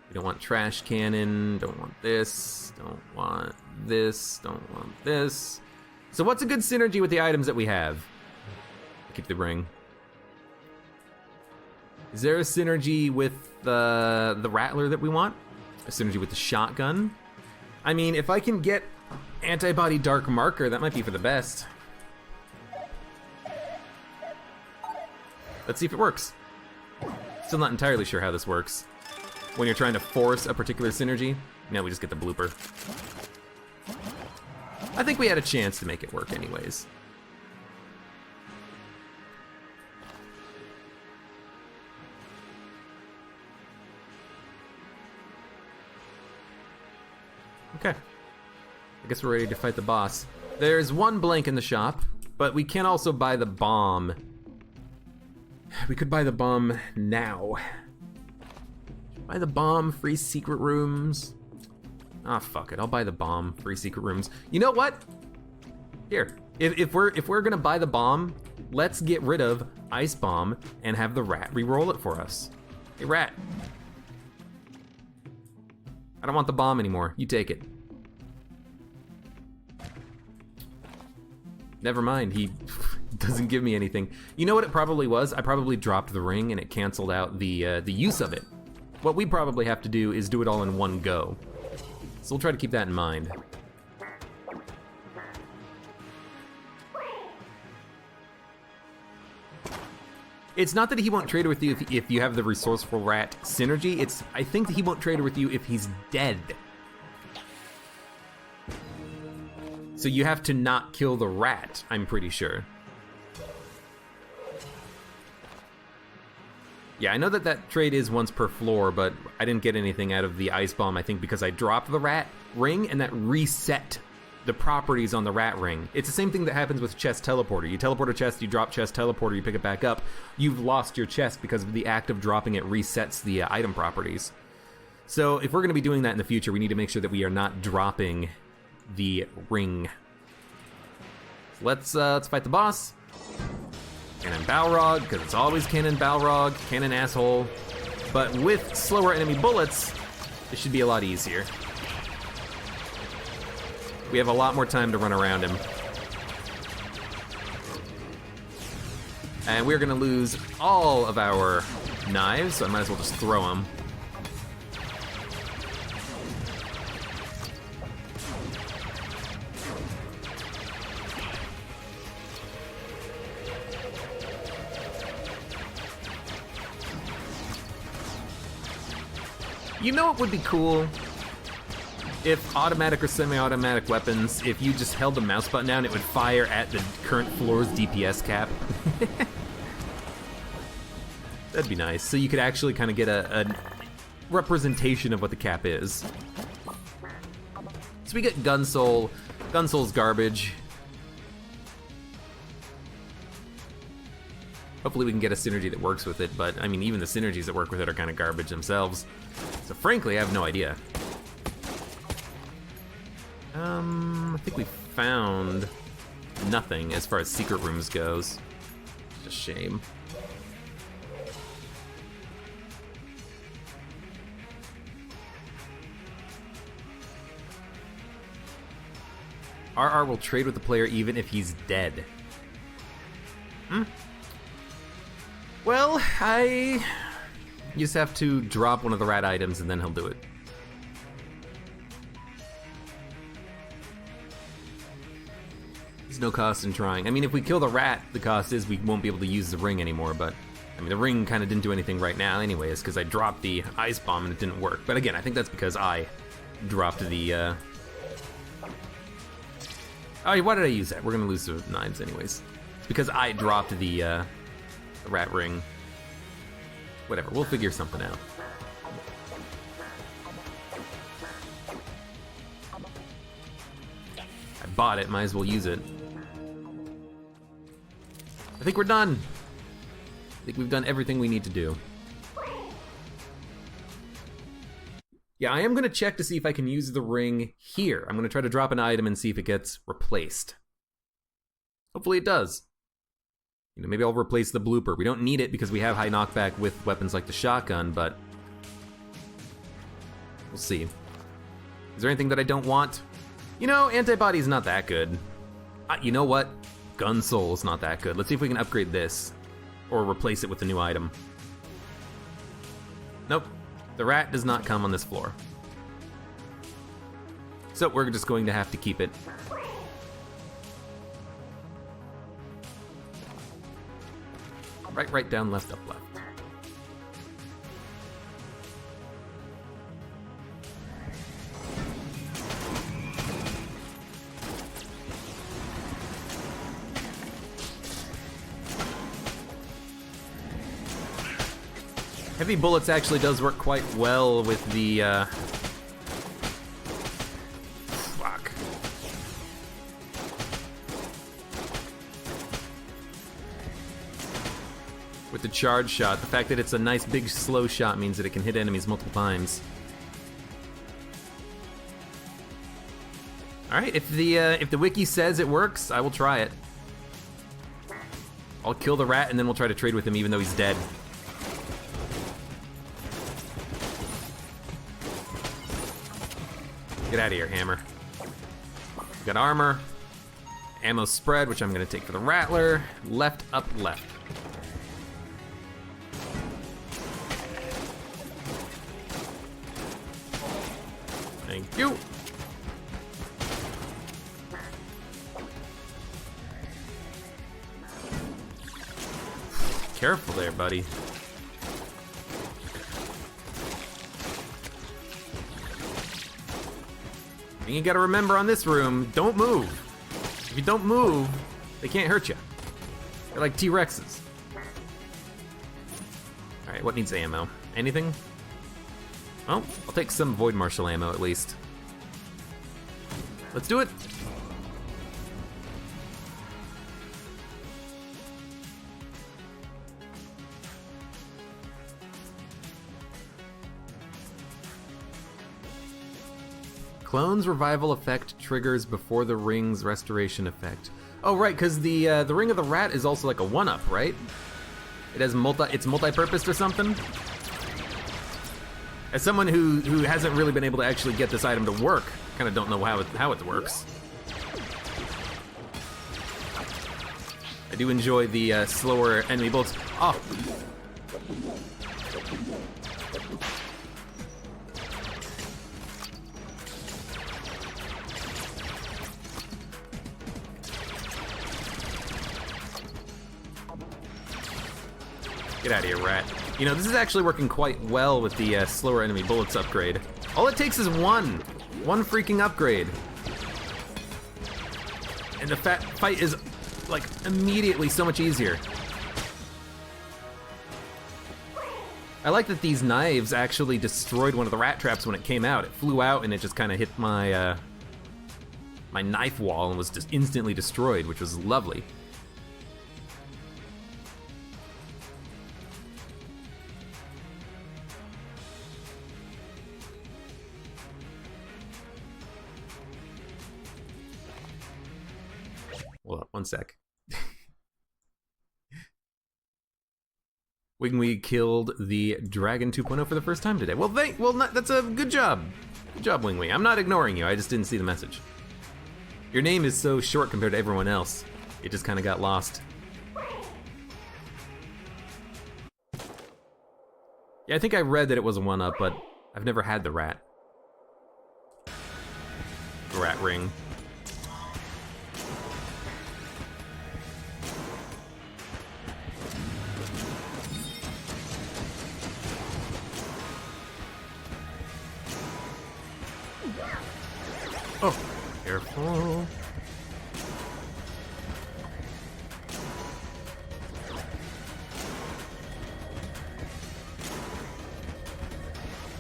We don't want trash cannon, don't want this, don't want this, don't want this. So what's a good synergy with the items that we have? Keep the ring. Is there a synergy with the Rattler that we want? A synergy with the shotgun? I mean, if I can get Antibody Dark Marker, that might be for the best. Let's see if it works. Still not entirely sure how this works. When you're trying to force a particular synergy, now we just get the blooper. I think we had a chance to make it work anyways. Okay. I guess we're ready to fight the boss. There's one blank in the shop, but we can also buy the bomb. We could buy the bomb now. Buy the bomb, free secret rooms. Ah, fuck it. I'll buy the bomb, free secret rooms. You know what? Here, if we're gonna buy the bomb, let's get rid of Ice Bomb and have the rat re-roll it for us. Hey, rat. I don't want the bomb anymore. You take it. Never mind, he doesn't give me anything. You know what it probably was? I probably dropped the ring and it canceled out the use of it. What we probably have to do is do it all in one go. So we'll try to keep that in mind. It's not that he won't trade with you if you have the resourceful rat synergy. I think that he won't trade with you if he's dead. So you have to not kill the rat, I'm pretty sure. Yeah, I know that that trade is once per floor, but I didn't get anything out of the ice bomb, I think, because I dropped the rat ring and that reset the properties on the rat ring. It's the same thing that happens with chest teleporter. You teleport a chest, you drop chest teleporter, you pick it back up. You've lost your chest because of the act of dropping it resets the item properties. So if we're going to be doing that in the future, we need to make sure that we are not dropping the ring. Let's fight the boss. Cannon Balrog, because it's always Cannon Balrog, Cannon Asshole. But with slower enemy bullets, it should be a lot easier. We have a lot more time to run around him. And we're gonna lose all of our knives, so I might as well just throw them. You know what would be cool? If automatic or semi-automatic weapons, if you just held the mouse button down, it would fire at the current floor's DPS cap. That'd be nice. So you could actually kind of get a representation of what the cap is. So we get Gunsoul. Gunsoul's garbage. Hopefully we can get a synergy that works with it, but I mean, even the synergies that work with it are kind of garbage themselves. So frankly, I have no idea. I think we found nothing as far as secret rooms goes. It's a shame. RR will trade with the player even if he's dead. Well, you just have to drop one of the rat items and then he'll do it. There's no cost in trying. I mean, if we kill the rat, the cost is we won't be able to use the ring anymore, but I mean, the ring kind of didn't do anything right now anyways, because I dropped the ice bomb and it didn't work. But again, I think that's because I dropped the, Oh, why did I use that? We're gonna lose the knives anyways. It's because I dropped the rat ring. Whatever, we'll figure something out. I bought it, might as well use it. I think we're done. I think we've done everything we need to do. Yeah, I am gonna check to see if I can use the ring here. I'm gonna try to drop an item and see if it gets replaced. Hopefully it does. You know, maybe I'll replace the blooper. We don't need it because we have high knockback with weapons like the shotgun, but we'll see. Is there anything that I don't want? You know, Antibody's not that good. You know what? Gunsoul's not that good. Let's see if we can upgrade this or replace it with a new item. Nope. The rat does not come on this floor. So we're just going to have to keep it. Right, down, left, up, left. Heavy bullets actually does work quite well with the, fuck. With the charge shot, the fact that it's a nice big slow shot means that it can hit enemies multiple times. Alright, if the wiki says it works, I will try it. I'll kill the rat and then we'll try to trade with him even though he's dead. Get out of here, hammer. We got armor. Ammo spread, which I'm gonna take for the rattler. Left, up, left. Thank you. Careful there, buddy. And you gotta remember on this room, don't move. If you don't move, they can't hurt you. They're like T-Rexes. Alright, what needs ammo? Anything? Well, I'll take some Void Marshal ammo at least. Let's do it! Clone's revival effect triggers before the ring's restoration effect. Oh right, because the Ring of the Rat is also like a 1-up, right? It has it's multi-purposed or something? As someone who hasn't really been able to actually get this item to work, kind of don't know how it works. I do enjoy the slower enemy bullets. Oh! Get out of here, rat. You know, this is actually working quite well with the slower enemy bullets upgrade. All it takes is one freaking upgrade. And the fight is, like, immediately so much easier. I like that these knives actually destroyed one of the rat traps when it came out. It flew out and it just kind of hit my, my knife wall and was just instantly destroyed, which was lovely. Hold up, one sec. Wingweed killed the Dragon 2.0 for the first time today. Well, that's a good job. Good job, Wingweed. I'm not ignoring you, I just didn't see the message. Your name is so short compared to everyone else. It just kind of got lost. Yeah, I think I read that it was a 1-up, but I've never had the rat. The rat ring. Oh, careful.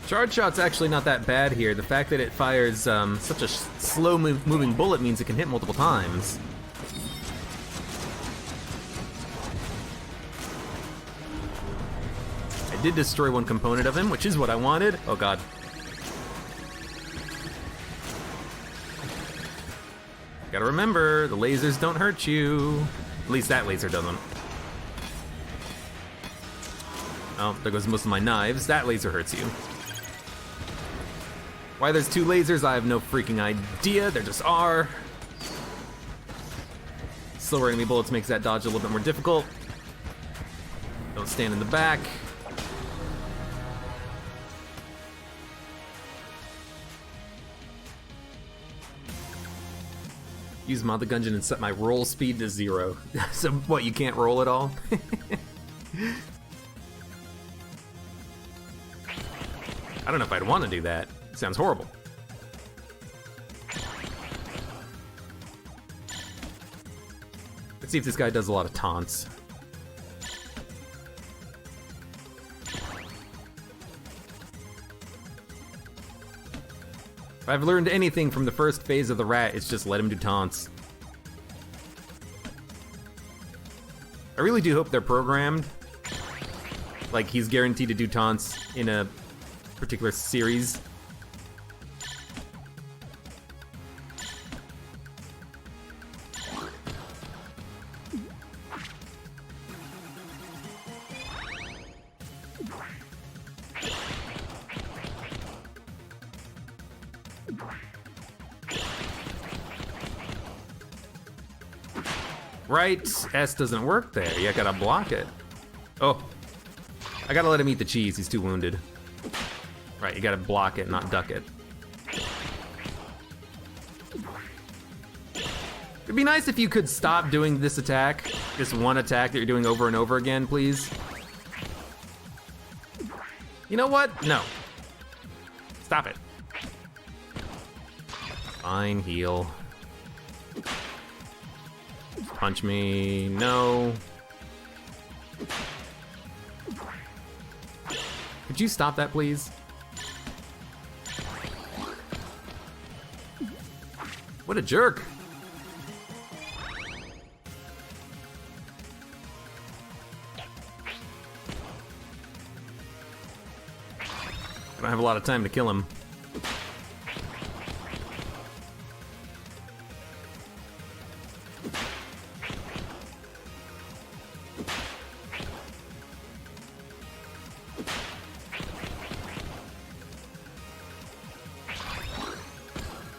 Charge shot's actually not that bad here. The fact that it fires such a slow moving bullet means it can hit multiple times. I did destroy one component of him, which is what I wanted. Oh god. Gotta remember, the lasers don't hurt you. At least that laser doesn't. Oh, there goes most of my knives. That laser hurts you. Why there's 2 lasers, I have no freaking idea. There just are. Slower enemy bullets makes that dodge a little bit more difficult. Don't stand in the back. Use Mod the Gungeon and set my roll speed to 0. So what, you can't roll at all? I don't know if I'd want to do that. Sounds horrible. Let's see if this guy does a lot of taunts. If I've learned anything from the first phase of the rat, it's just let him do taunts. I really do hope they're programmed. Like, he's guaranteed to do taunts in a particular series. Right, S doesn't work there. You gotta block it. Oh, I gotta let him eat the cheese. He's too wounded. Right, you gotta block it, not duck it. It'd be nice if you could stop doing this attack, this one attack that you're doing over and over again, please. You know what? No. Stop it. Fine, heal. Punch me, no. Could you stop that, please? What a jerk. I don't have a lot of time to kill him.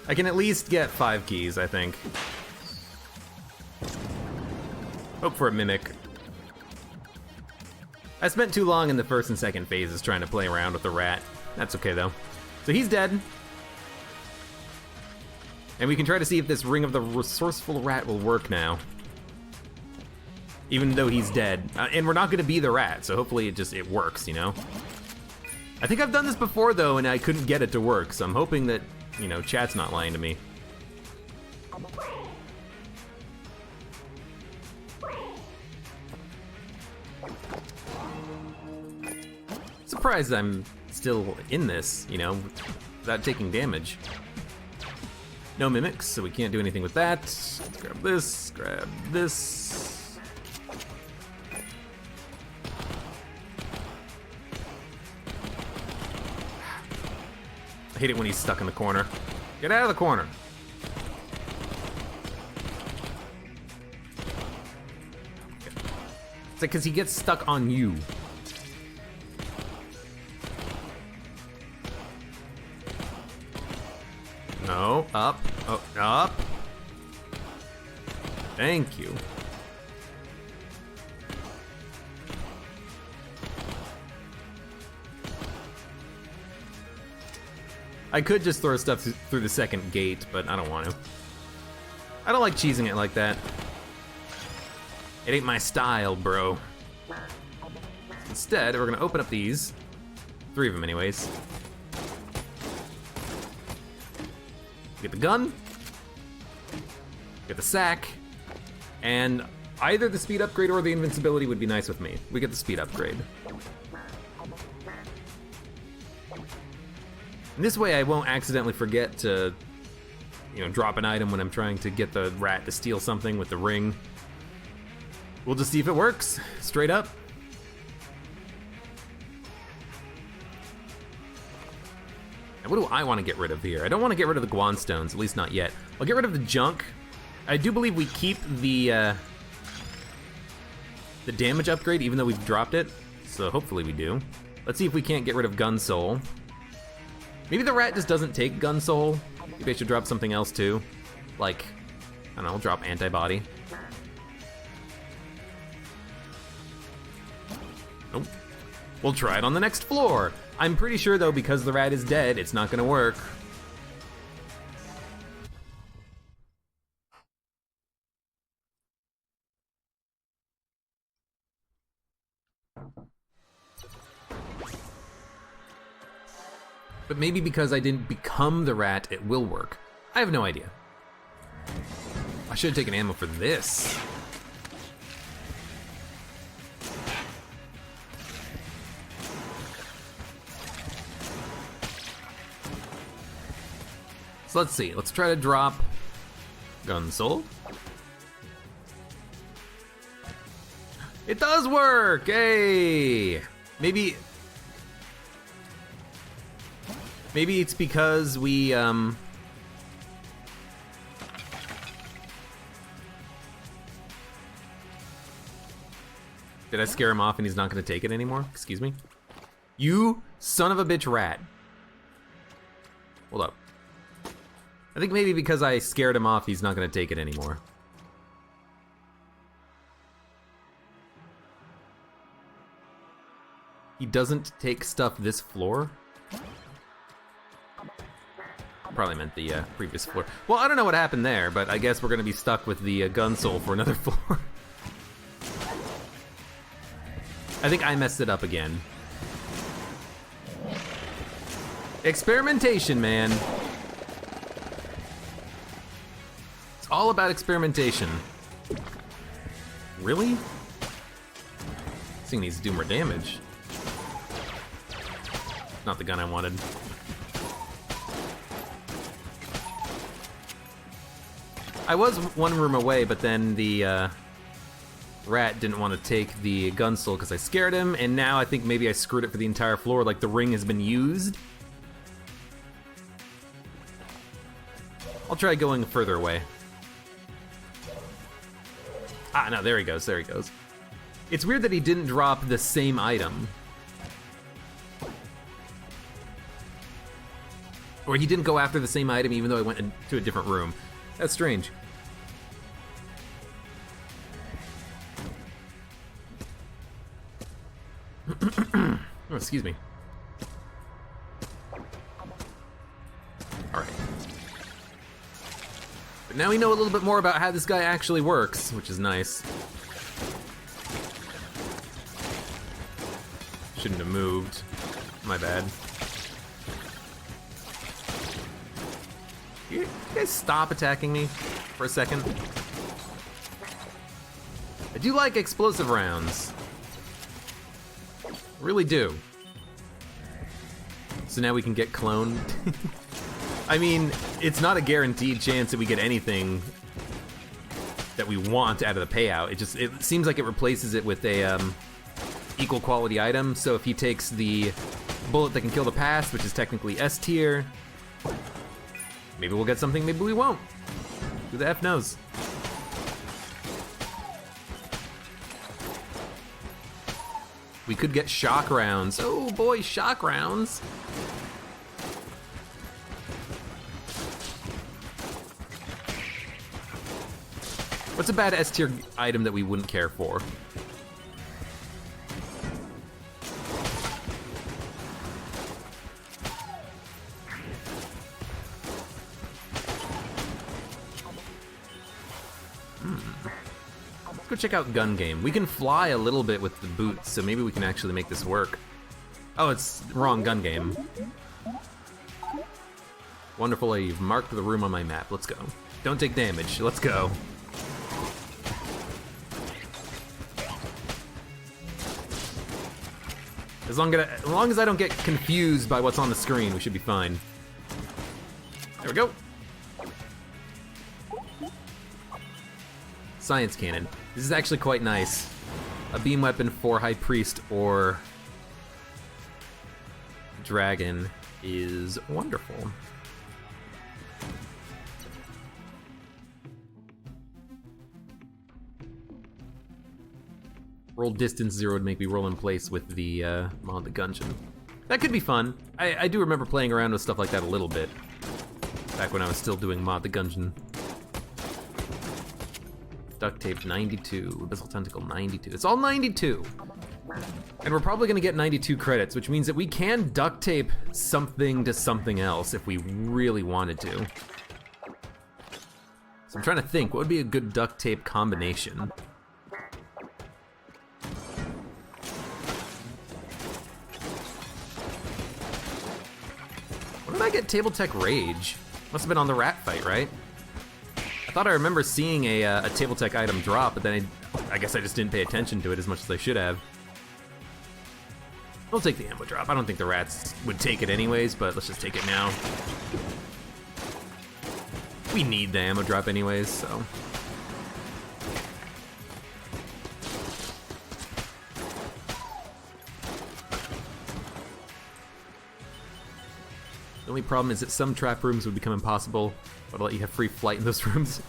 I can at least get 5 keys, I think. Hope for a mimic. I spent too long in the first and second phases trying to play around with the rat. That's okay though. So he's dead. And we can try to see if this Ring of the Resourceful Rat will work now. Even though he's dead. And we're not gonna be the rat, so hopefully it works, you know? I think I've done this before though, and I couldn't get it to work, so I'm hoping that, you know, chat's not lying to me. Surprised I'm still in this, you know, without taking damage. No mimics, so we can't do anything with that. Let's grab this, grab this. I hate it when he's stuck in the corner. Get out of the corner. It's like, 'cause he gets stuck on you. No, up, oh, up. Thank you. I could just throw stuff through the second gate, but I don't want to. I don't like cheesing it like that. It ain't my style, bro. Instead, we're gonna open up these. 3 of them anyways. Get the gun, get the sack, and either the speed upgrade or the invincibility would be nice with me. We get the speed upgrade. And this way I won't accidentally forget to, you know, drop an item when I'm trying to get the rat to steal something with the ring. We'll just see if it works, straight up. What do I want to get rid of here? I don't want to get rid of the Guan stones, at least not yet. I'll get rid of the junk. I do believe we keep the damage upgrade, even though we've dropped it. So hopefully we do. Let's see if we can't get rid of Gun Soul. Maybe the rat just doesn't take Gun Soul. Maybe I should drop something else too. Like, I don't know, drop Antibody. Nope. We'll try it on the next floor. I'm pretty sure though, because the rat is dead, it's not gonna work. But maybe because I didn't become the rat, it will work. I have no idea. I should have taken ammo for this. So let's see, let's try to drop Gun Soul. It does work, hey! Maybe it's because we, Did I scare him off and he's not gonna take it anymore? Excuse me? You son of a bitch rat. Hold up. I think maybe because I scared him off, he's not gonna take it anymore. he doesn't take stuff this floor. Probably meant the previous floor. Well, I don't know what happened there, but I guess we're gonna be stuck with the gun soul for another floor. I think I messed it up again. Experimentation, man. It's all about experimentation. Really? This thing needs to do more damage. Not the gun I wanted. I was one room away, but then the rat didn't want to take the gun soul because I scared him, and now I think maybe I screwed it for the entire floor, like the ring has been used. I'll try going further away. Ah, no, there he goes, there he goes. It's weird that he didn't drop the same item. Or he didn't go after the same item even though I went into a different room. That's strange. Oh, excuse me. Alright. But now we know a little bit more about how this guy actually works, which is nice. Shouldn't have moved. My bad. You guys stop attacking me for a second? I do like explosive rounds. Really do. So now we can get cloned. I mean, it's not a guaranteed chance that we get anything that we want out of the payout. It seems like it replaces it with a equal quality item. So if he takes the bullet that can kill the past, which is technically S tier, maybe we'll get something, maybe we won't. Who the F knows? We could get shock rounds. Oh boy, shock rounds. What's a bad S tier item that we wouldn't care for? Let's go check out Gun Game. We can fly a little bit with the boots, so maybe we can actually make this work. Oh, it's wrong Gun Game. Wonderful, you've marked the room on my map. Let's go. Don't take damage. Let's go. As long as I don't get confused by what's on the screen, we should be fine. There we go. Science cannon. This is actually quite nice. A beam weapon for High Priest or Dragon is wonderful. Roll distance 0 would make me roll in place with the Mod the Gungeon. That could be fun. I do remember playing around with stuff like that a little bit. Back when I was still doing Mod the Gungeon. Duct tape 92, Abyssal Tentacle 92. It's all 92. And we're probably gonna get 92 credits, which means that we can duct tape something to something else if we really wanted to. So I'm trying to think, what would be a good duct tape combination? When did I get Table Tech Rage? Must have been on the rat fight, right? I thought I remember seeing a Table Tech item drop, but then I guess I just didn't pay attention to it as much as I should have. We'll take the ammo drop. I don't think the rats would take it anyways, but let's just take it now. We need the ammo drop anyways, so. The only problem is that some trap rooms would become impossible, but I'll let you have free flight in those rooms.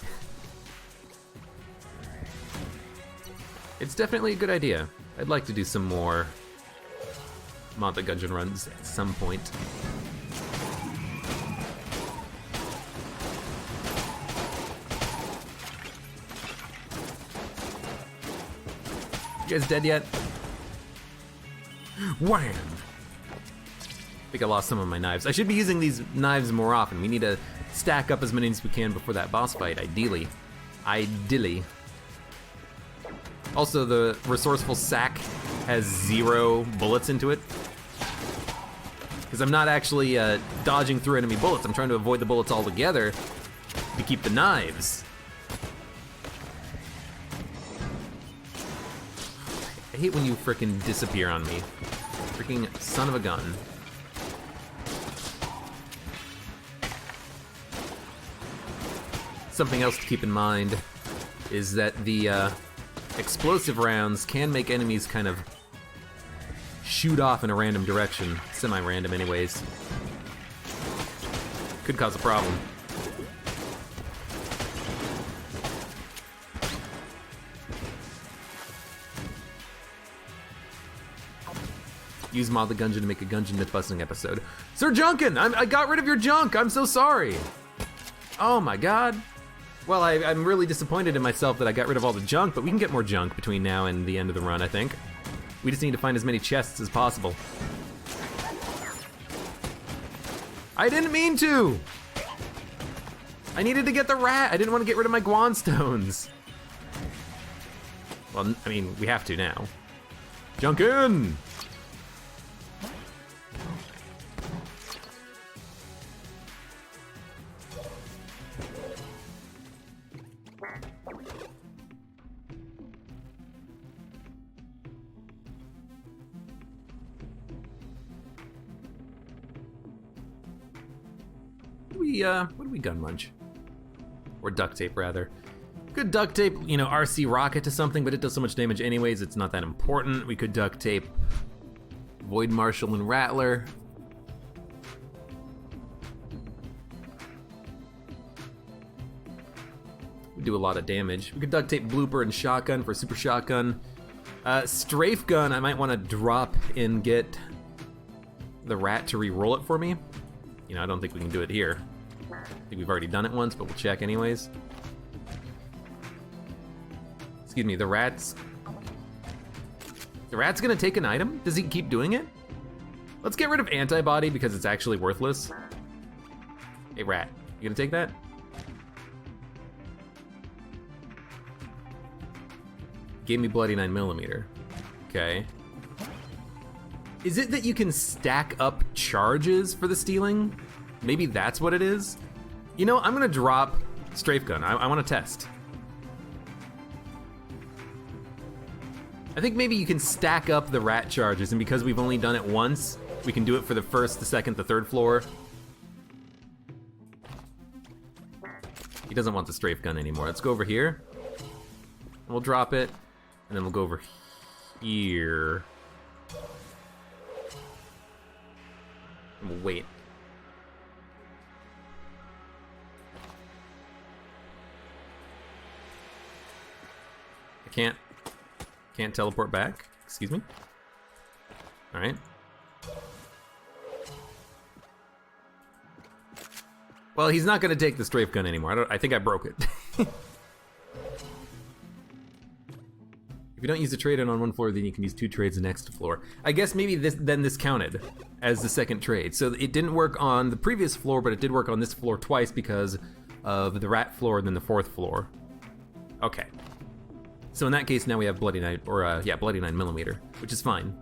It's definitely a good idea. I'd like to do some more Mod the Gungeon runs at some point. You guys dead yet? Wham! I think I lost some of my knives. I should be using these knives more often. We need to stack up as many as we can before that boss fight, ideally. Ideally. Also, the resourceful sack has 0 bullets into it. Because I'm not actually dodging through enemy bullets. I'm trying to avoid the bullets altogether to keep the knives. I hate when you frickin' disappear on me. Freaking son of a gun. Something else to keep in mind is that the explosive rounds can make enemies kind of shoot off in a random direction. Semi-random anyways. Could cause a problem. Use Mod the Gungeon to make a Gungeon myth-busting episode. Sir Junkin! I got rid of your junk! I'm so sorry! Oh my god. Well, I'm really disappointed in myself that I got rid of all the junk, but we can get more junk between now and the end of the run, I think. We just need to find as many chests as possible. I didn't mean to! I needed to get the rat! I didn't want to get rid of my Guan stones. Well, I mean, we have to now. Junk in! What do we gun lunch? Or duct tape, rather. Could duct tape, you know, RC rocket to something, but it does so much damage anyways, it's not that important. We could duct tape Void Marshal and Rattler. We do a lot of damage. We could duct tape Blooper and Shotgun for Super Shotgun. Strafe Gun, I might want to drop and get the rat to re-roll it for me. You know, I don't think we can do it here. I think we've already done it once, but we'll check anyways. Excuse me, the rat's gonna take an item? Does he keep doing it? Let's get rid of antibody because it's actually worthless. Hey rat, you gonna take that? Gave me bloody 9mm. Okay. Is it that you can stack up charges for the stealing? Maybe that's what it is? You know, I'm gonna drop Strafe Gun. I wanna test. I think maybe you can stack up the rat charges, and because we've only done it once, we can do it for the first, the second, the third floor. He doesn't want the Strafe Gun anymore. Let's go over here. We'll drop it, and then we'll go over here. And we'll wait. I can't teleport back. Excuse me. All right. Well, he's not gonna take the Strafe Gun anymore. I think I broke it. If you don't use the trade on one floor, then you can use 2 trades the next floor. I guess maybe this counted as the second trade. So it didn't work on the previous floor, but it did work on this floor twice because of the rat floor and then the 4th floor. Okay. So in that case, now we have bloody 9mm, which is fine.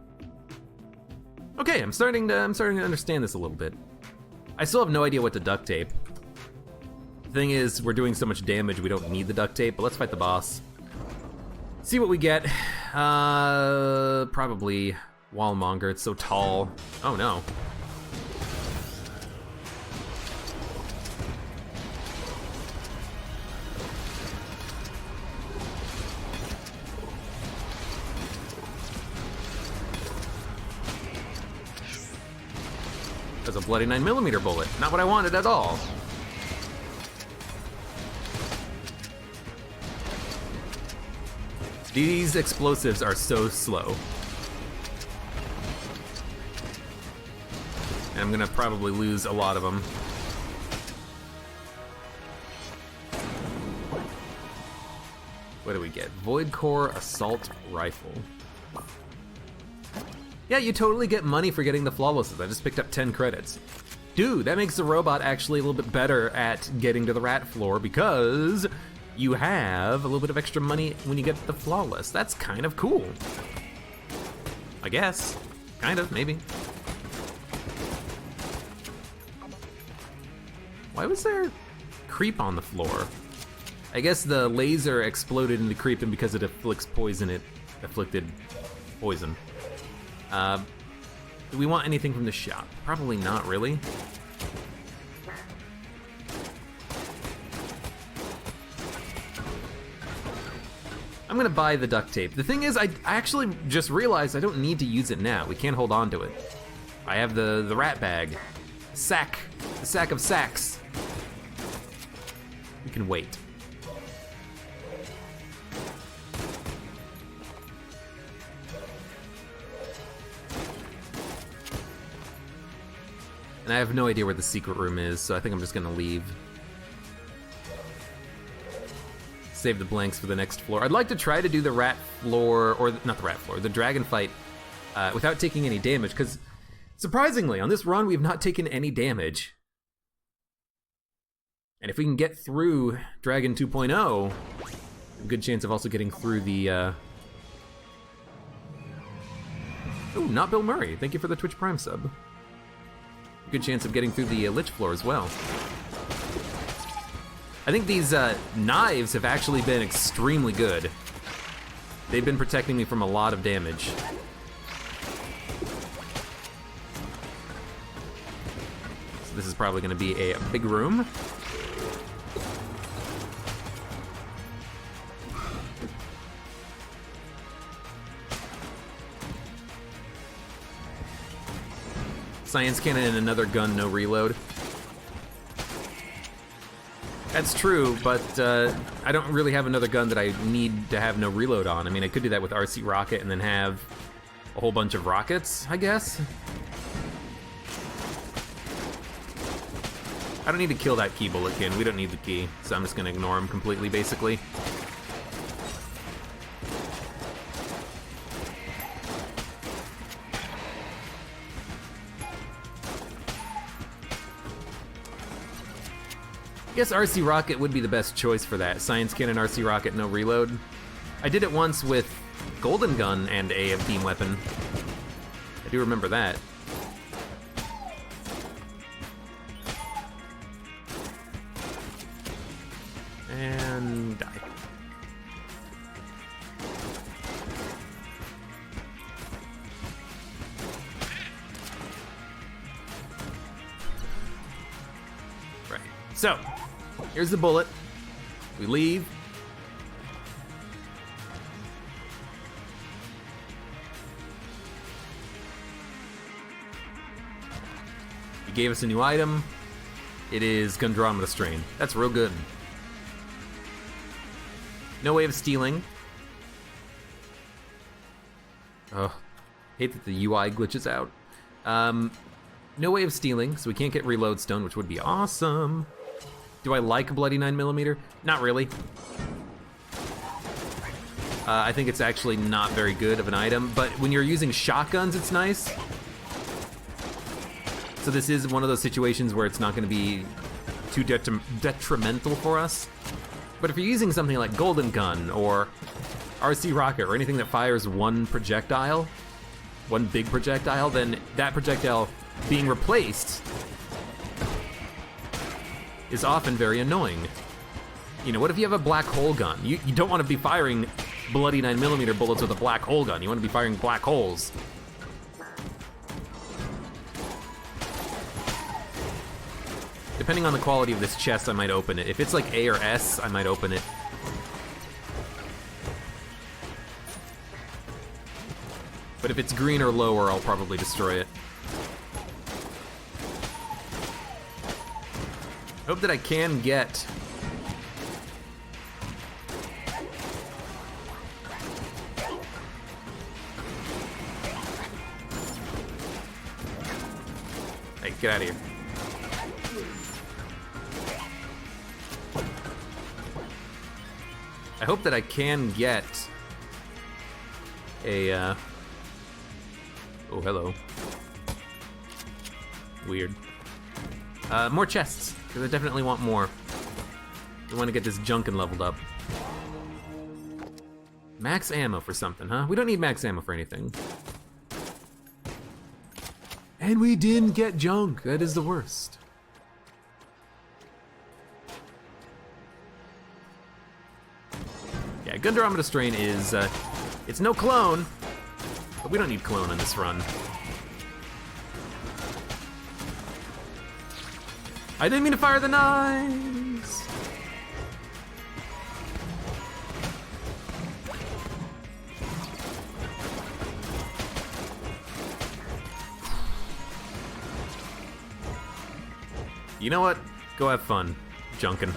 Okay, I'm starting to understand this a little bit. I still have no idea what to duct tape. The thing is, we're doing so much damage, we don't need the duct tape, but let's fight the boss. See what we get. Probably Wallmonger, it's so tall. Oh no. That's a bloody 9mm bullet. Not what I wanted at all. These explosives are so slow. And I'm gonna probably lose a lot of them. What do we get? Void Core Assault Rifle. Yeah, you totally get money for getting the flawlesses. I just picked up 10 credits. Dude, that makes the robot actually a little bit better at getting to the rat floor because you have a little bit of extra money when you get the flawless. That's kind of cool. I guess. Kind of, maybe. Why was there creep on the floor? I guess the laser exploded into creep, and because it afflicts poison, it afflicted poison. Do we want anything from the shop? Probably not really. I'm gonna buy the duct tape. The thing is, I actually just realized I don't need to use it now. We can't hold on to it. I have the rat bag. Sack. The sack of sacks. We can wait. And I have no idea where the secret room is, so I think I'm just gonna leave. Save the blanks for the next floor. I'd like to try to do the rat floor, or not the rat floor, the dragon fight without taking any damage, because surprisingly, on this run, we've not taken any damage. And if we can get through Dragon 2.0, a good chance of also getting through the, Ooh, not Bill Murray. Thank you for the Twitch Prime sub. Good chance of getting through the Lich floor as well. I think these knives have actually been extremely good. They've been protecting me from a lot of damage. So this is probably gonna be a big room. Science cannon and another gun, no reload. That's true, but I don't really have another gun that I need to have no reload on. I mean, I could do that with RC Rocket and then have a whole bunch of rockets, I guess. I don't need to kill that key bullet kid. We don't need the key, so I'm just gonna ignore him completely, basically. I guess RC Rocket would be the best choice for that. Science Cannon, RC Rocket, no reload. I did it once with Golden Gun and a beam weapon. I do remember that. And die. Right. So, here's the bullet. We leave. He gave us a new item. It is Gundromeda Strain. That's real good. No way of stealing. Oh, hate that the UI glitches out. No way of stealing, so we can't get reload stone, which would be awesome. Do I like a bloody 9mm? Not really. I think it's actually not very good of an item, but when you're using shotguns, it's nice. So this is one of those situations where it's not going to be too detrimental for us. But if you're using something like Golden Gun or RC Rocket or anything that fires one projectile, one big projectile, then that projectile being replaced is often very annoying. You know, what if you have a black hole gun? You don't want to be firing bloody 9mm bullets with a black hole gun. You want to be firing black holes. Depending on the quality of this chest, I might open it. If it's like A or S, I might open it. But if it's green or lower, I'll probably destroy it. Hope that I can get... Hey, get out of here. I hope that I can get a Oh, hello. Weird. More chests, because I definitely want more. We want to get this Junkin leveled up. Max ammo for something, huh? We don't need max ammo for anything. And we didn't get junk. That is the worst. Yeah, Gunderometer Strain is, it's no clone, but we don't need clone on this run. I didn't mean to fire the knives! You know what? Go have fun, Junkin.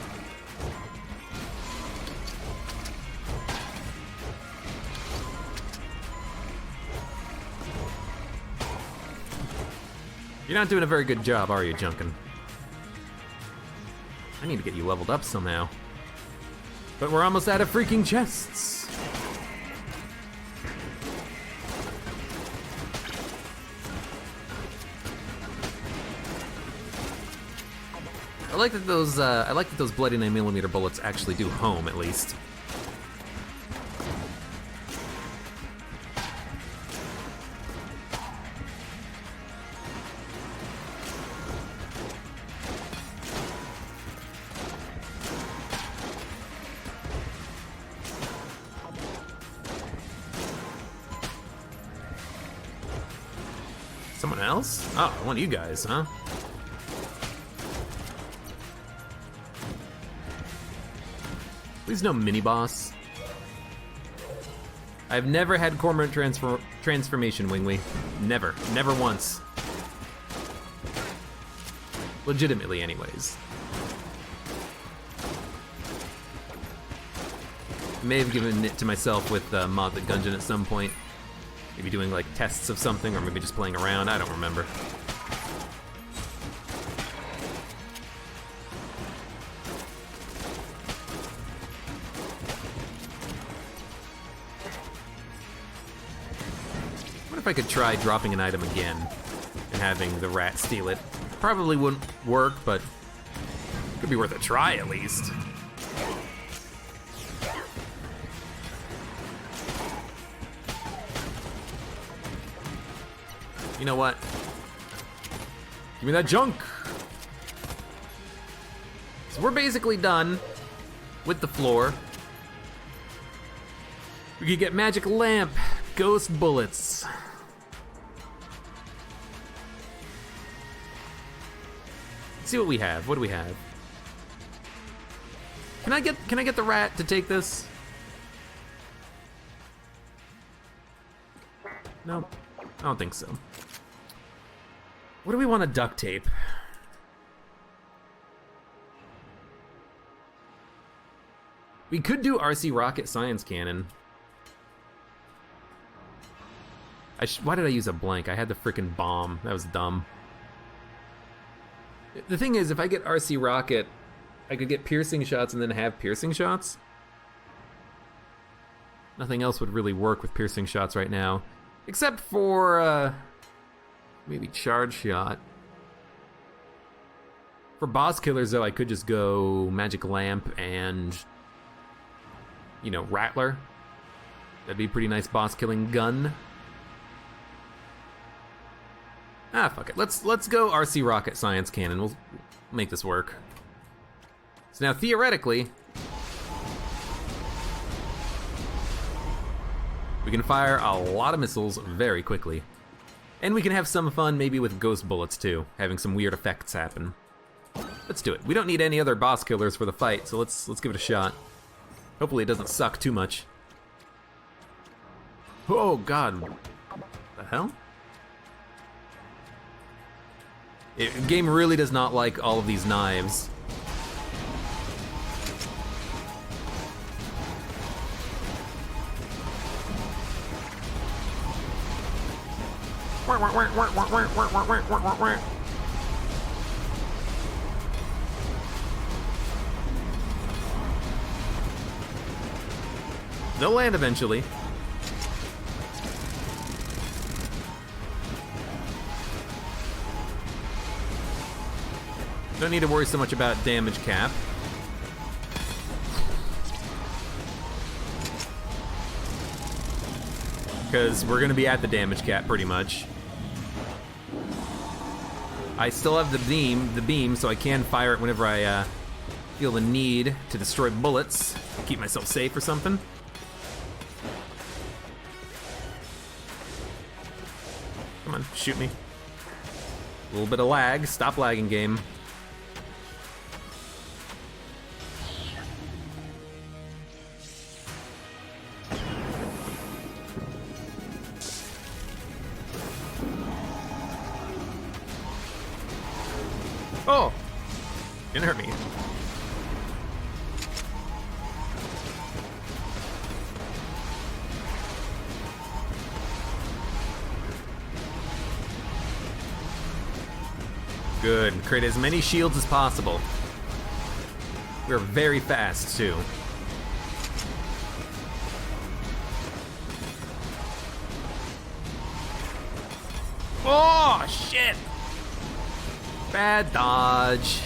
You're not doing a very good job, are you, Junkin? I need to get you leveled up somehow. But we're almost out of freaking chests. I like that those bloody 9mm bullets actually do home, at least. Someone else? Oh, one of you guys, huh? Please no mini-boss. I've never had cormorant transformation, Wingwee. Never. Never once. Legitimately, anyways. May have given it to myself with Mod the Gungeon at some point. Maybe doing like tests of something, or maybe just playing around, I don't remember. What if I could try dropping an item again and having the rat steal it? Probably wouldn't work, but could be worth a try at least. You know what? Give me that junk! So we're basically done with the floor. We could get magic lamp, ghost bullets. Let's see what we have. What do we have? Can I get the rat to take this? No, I don't think so. What do we want to duct tape? We could do RC Rocket Science Cannon. Why did I use a blank? I had the frickin' bomb. That was dumb. The thing is, if I get RC Rocket, I could get piercing shots and then have piercing shots. Nothing else would really work with piercing shots right now. Except for, maybe charge shot. For boss killers, though, I could just go magic lamp and, you know, rattler. That'd be a pretty nice boss killing gun. Ah, fuck it. Let's go RC Rocket Science Cannon. We'll make this work. So now, theoretically, we can fire a lot of missiles very quickly. And we can have some fun maybe with ghost bullets too, having some weird effects happen. Let's do it. We don't need any other boss killers for the fight, so let's give it a shot. Hopefully it doesn't suck too much. Oh god. The hell? The game really does not like all of these knives. They'll land eventually. Don't need to worry so much about damage cap. Because we're gonna be at the damage cap pretty much. I still have the beam, so I can fire it whenever I feel the need to destroy bullets, keep myself safe or something. Come on, shoot me. A little bit of lag. Stop lagging, game. Oh! Didn't hurt me. Good. Create as many shields as possible. We're very fast, too. Oh, shit! Bad dodge.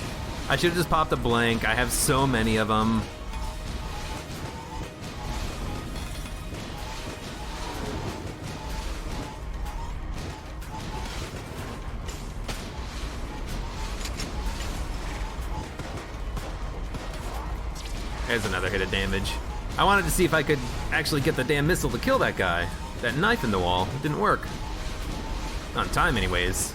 I should have just popped a blank. I have so many of them. There's another hit of damage. I wanted to see if I could actually get the damn missile to kill that guy. That knife in the wall, it didn't work. Not in time, anyways.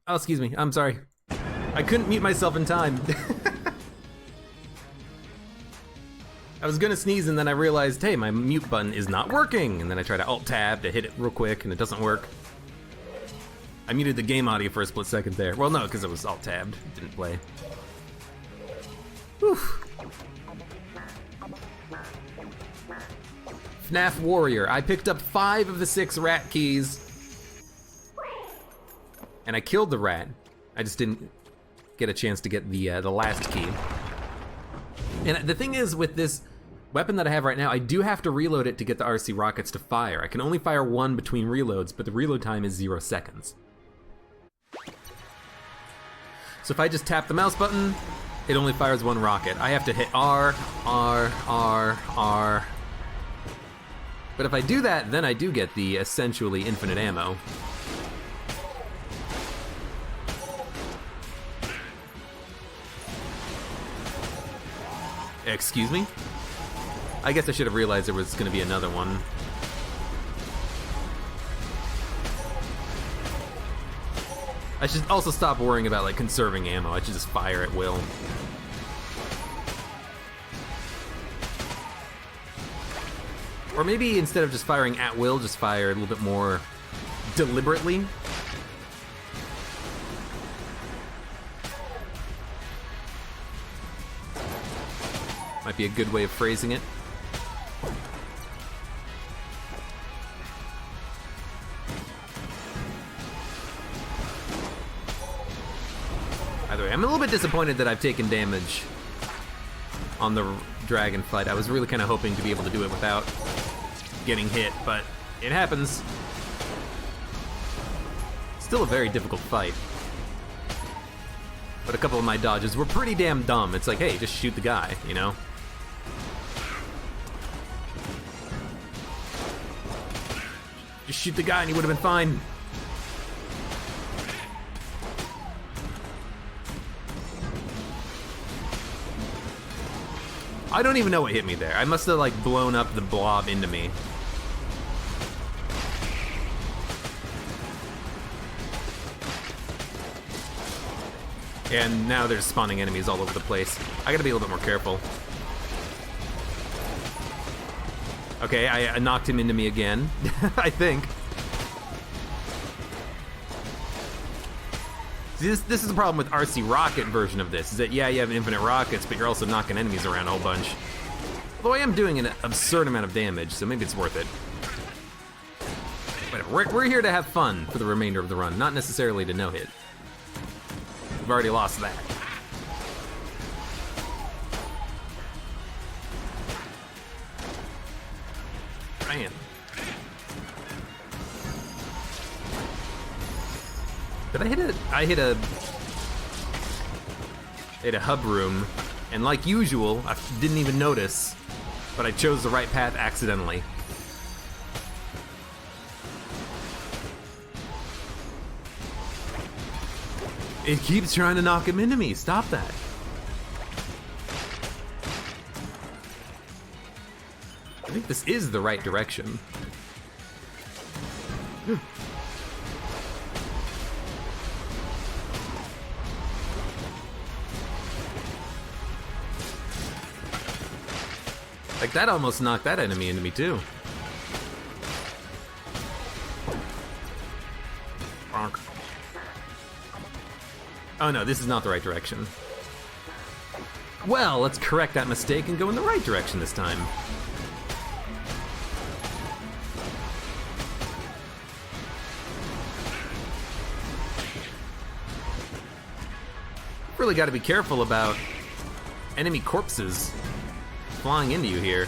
Oh, excuse me, I'm sorry. I couldn't mute myself in time. I was gonna sneeze and then I realized, hey, my mute button is not working. And then I try to Alt-Tab to hit it real quick and it doesn't work. I muted the game audio for a split second there. Well, no, because it was Alt-Tabbed, it didn't play. Whew. FNAF Warrior. I picked up 5 of the 6 rat keys. And I killed the rat. I just didn't get a chance to get the last key. And the thing is, with this weapon that I have right now, I do have to reload it to get the RC rockets to fire. I can only fire 1 between reloads, but the reload time is 0 seconds. So if I just tap the mouse button, it only fires 1 rocket. I have to hit R, R, R, R. But if I do that, then I do get the essentially infinite ammo. Excuse me? I guess I should have realized there was gonna be another one. I should also stop worrying about like conserving ammo. I should just fire at will. Or maybe instead of just firing at will, just fire a little bit more deliberately. Might be a good way of phrasing it. Either way, I'm a little bit disappointed that I've taken damage on the dragon fight. I was really kind of hoping to be able to do it without getting hit, but it happens. Still a very difficult fight. But a couple of my dodges were pretty damn dumb. It's like, hey, just shoot the guy, you know? Just shoot the guy and he would have been fine. I don't even know what hit me there. I must have like blown up the blob into me. And now there's spawning enemies all over the place. I gotta be a little bit more careful. Okay, I knocked him into me again, I think. See, this is the problem with RC Rocket version of this, is that yeah, you have infinite rockets, but you're also knocking enemies around a whole bunch. Although I am doing an absurd amount of damage, so maybe it's worth it. Whatever, we're here to have fun for the remainder of the run, not necessarily to no-hit. We've already lost that. Man. Did I hit a... I hit a hub room, and like usual, I didn't even notice, but I chose the right path accidentally. It keeps trying to knock him into me. Stop that. I think this is the right direction. Like, that almost knocked that enemy into me, too. Bonk. Oh no, this is not the right direction. Well, let's correct that mistake and go in the right direction this time. Really got to be careful about enemy corpses flying into you here.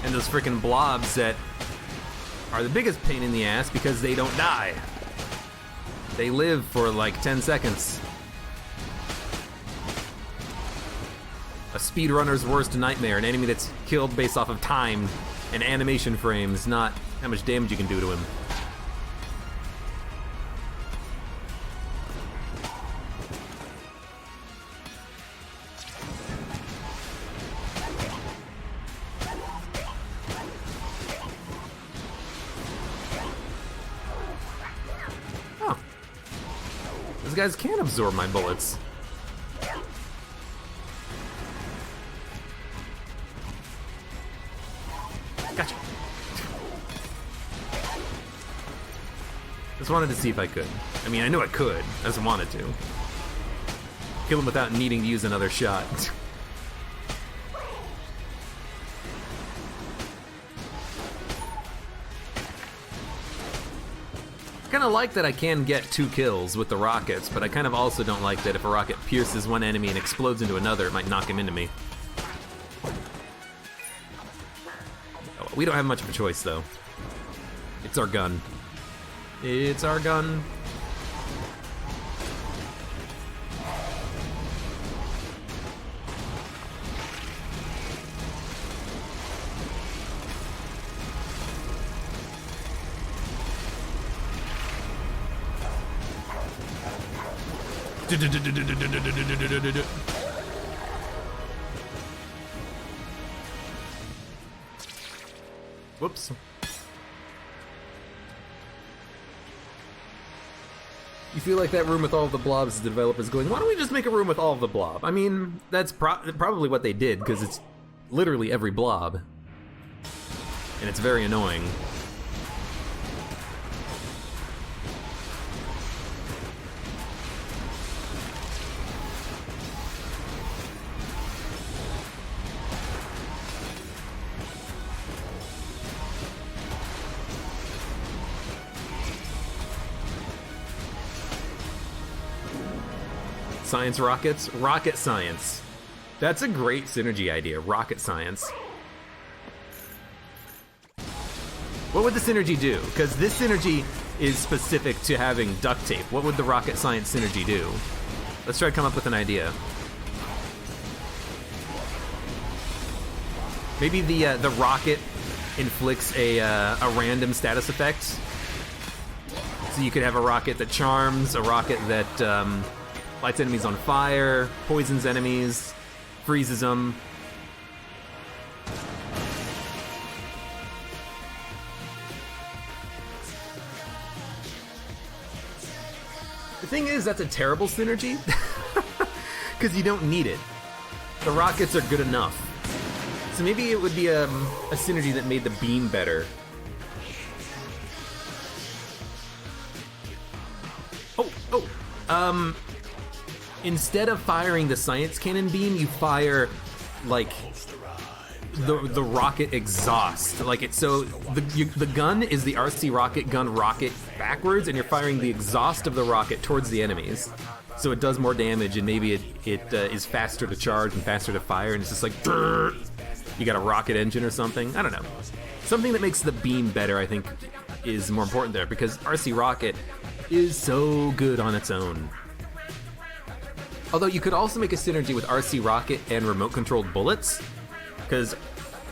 And those freaking blobs that are the biggest pain in the ass because they don't die. They live for like 10 seconds. A speedrunner's worst nightmare, an enemy that's killed based off of time and animation frames, not how much damage you can do to him. Oh. These guys can absorb my bullets. Gotcha. Just wanted to see if I could. I mean, I knew I could. I just wanted to. Kill him without needing to use another shot. Kind of like that I can get 2 kills with the rockets, but I kind of also don't like that if a rocket pierces one enemy and explodes into another, it might knock him into me. Oh, we don't have much of a choice, though. It's our gun. It's our gun. Whoops. You feel like that room with all of the blobs, the developer's going, why don't we just make a room with all of the blob? I mean, that's probably what they did, because it's literally every blob. And it's very annoying. Science rockets? Rocket science. That's a great synergy idea, rocket science. What would the synergy do? Because this synergy is specific to having duct tape. What would the rocket science synergy do? Let's try to come up with an idea. Maybe the rocket inflicts a random status effect. So you could have a rocket that charms, a rocket that lights enemies on fire, poisons enemies, freezes them. The thing is, that's a terrible synergy, because you don't need it. The rockets are good enough. So maybe it would be a synergy that made the beam better. Instead of firing the science cannon beam, you fire, like, the rocket exhaust. Like it's so the gun is the RC rocket gun rocket backwards, and you're firing the exhaust of the rocket towards the enemies. So it does more damage, and maybe it is faster to charge and faster to fire, and it's just like you got a rocket engine or something. I don't know. Something that makes the beam better, I think, is more important there, because RC Rocket is so good on its own. Although you could also make a synergy with RC Rocket and remote-controlled bullets, because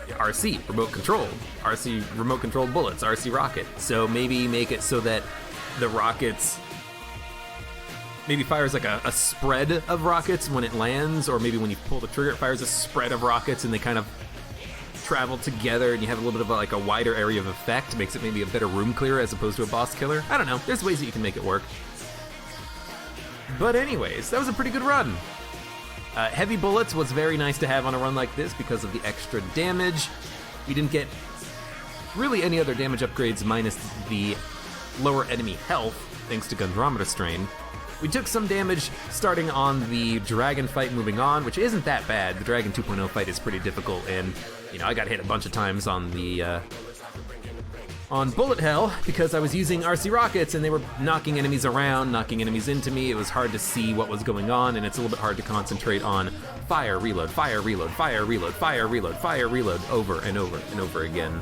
RC, remote-controlled bullets, RC Rocket. So maybe make it so that the rockets maybe fires like a spread of rockets when it lands, or maybe when you pull the trigger, it fires a spread of rockets and they kind of travel together, and you have a little bit of like a wider area of effect, makes it maybe a better room clearer as opposed to a boss killer. I don't know, there's ways that you can make it work. But anyways, that was a pretty good run. Heavy bullets was very nice to have on a run like this because of the extra damage. We didn't get really any other damage upgrades minus the lower enemy health, thanks to Gundrometer Strain. We took some damage starting on the dragon fight moving on, which isn't that bad. The Dragon 2.0 fight is pretty difficult, and you know, I got hit a bunch of times on the on bullet hell because I was using RC rockets and they were knocking enemies around, knocking enemies into me. It was hard to see what was going on, and it's a little bit hard to concentrate on fire, reload, fire, reload, fire, reload, fire, reload, fire, reload over and over and over again.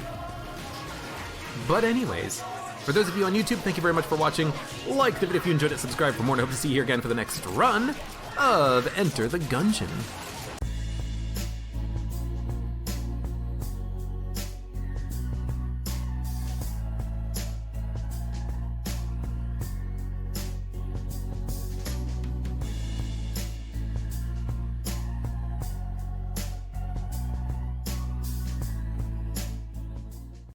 But anyways, for those of you on YouTube, thank you very much for watching. Like the video if you enjoyed it, subscribe for more, and I hope to see you here again for the next run of Enter the Gungeon.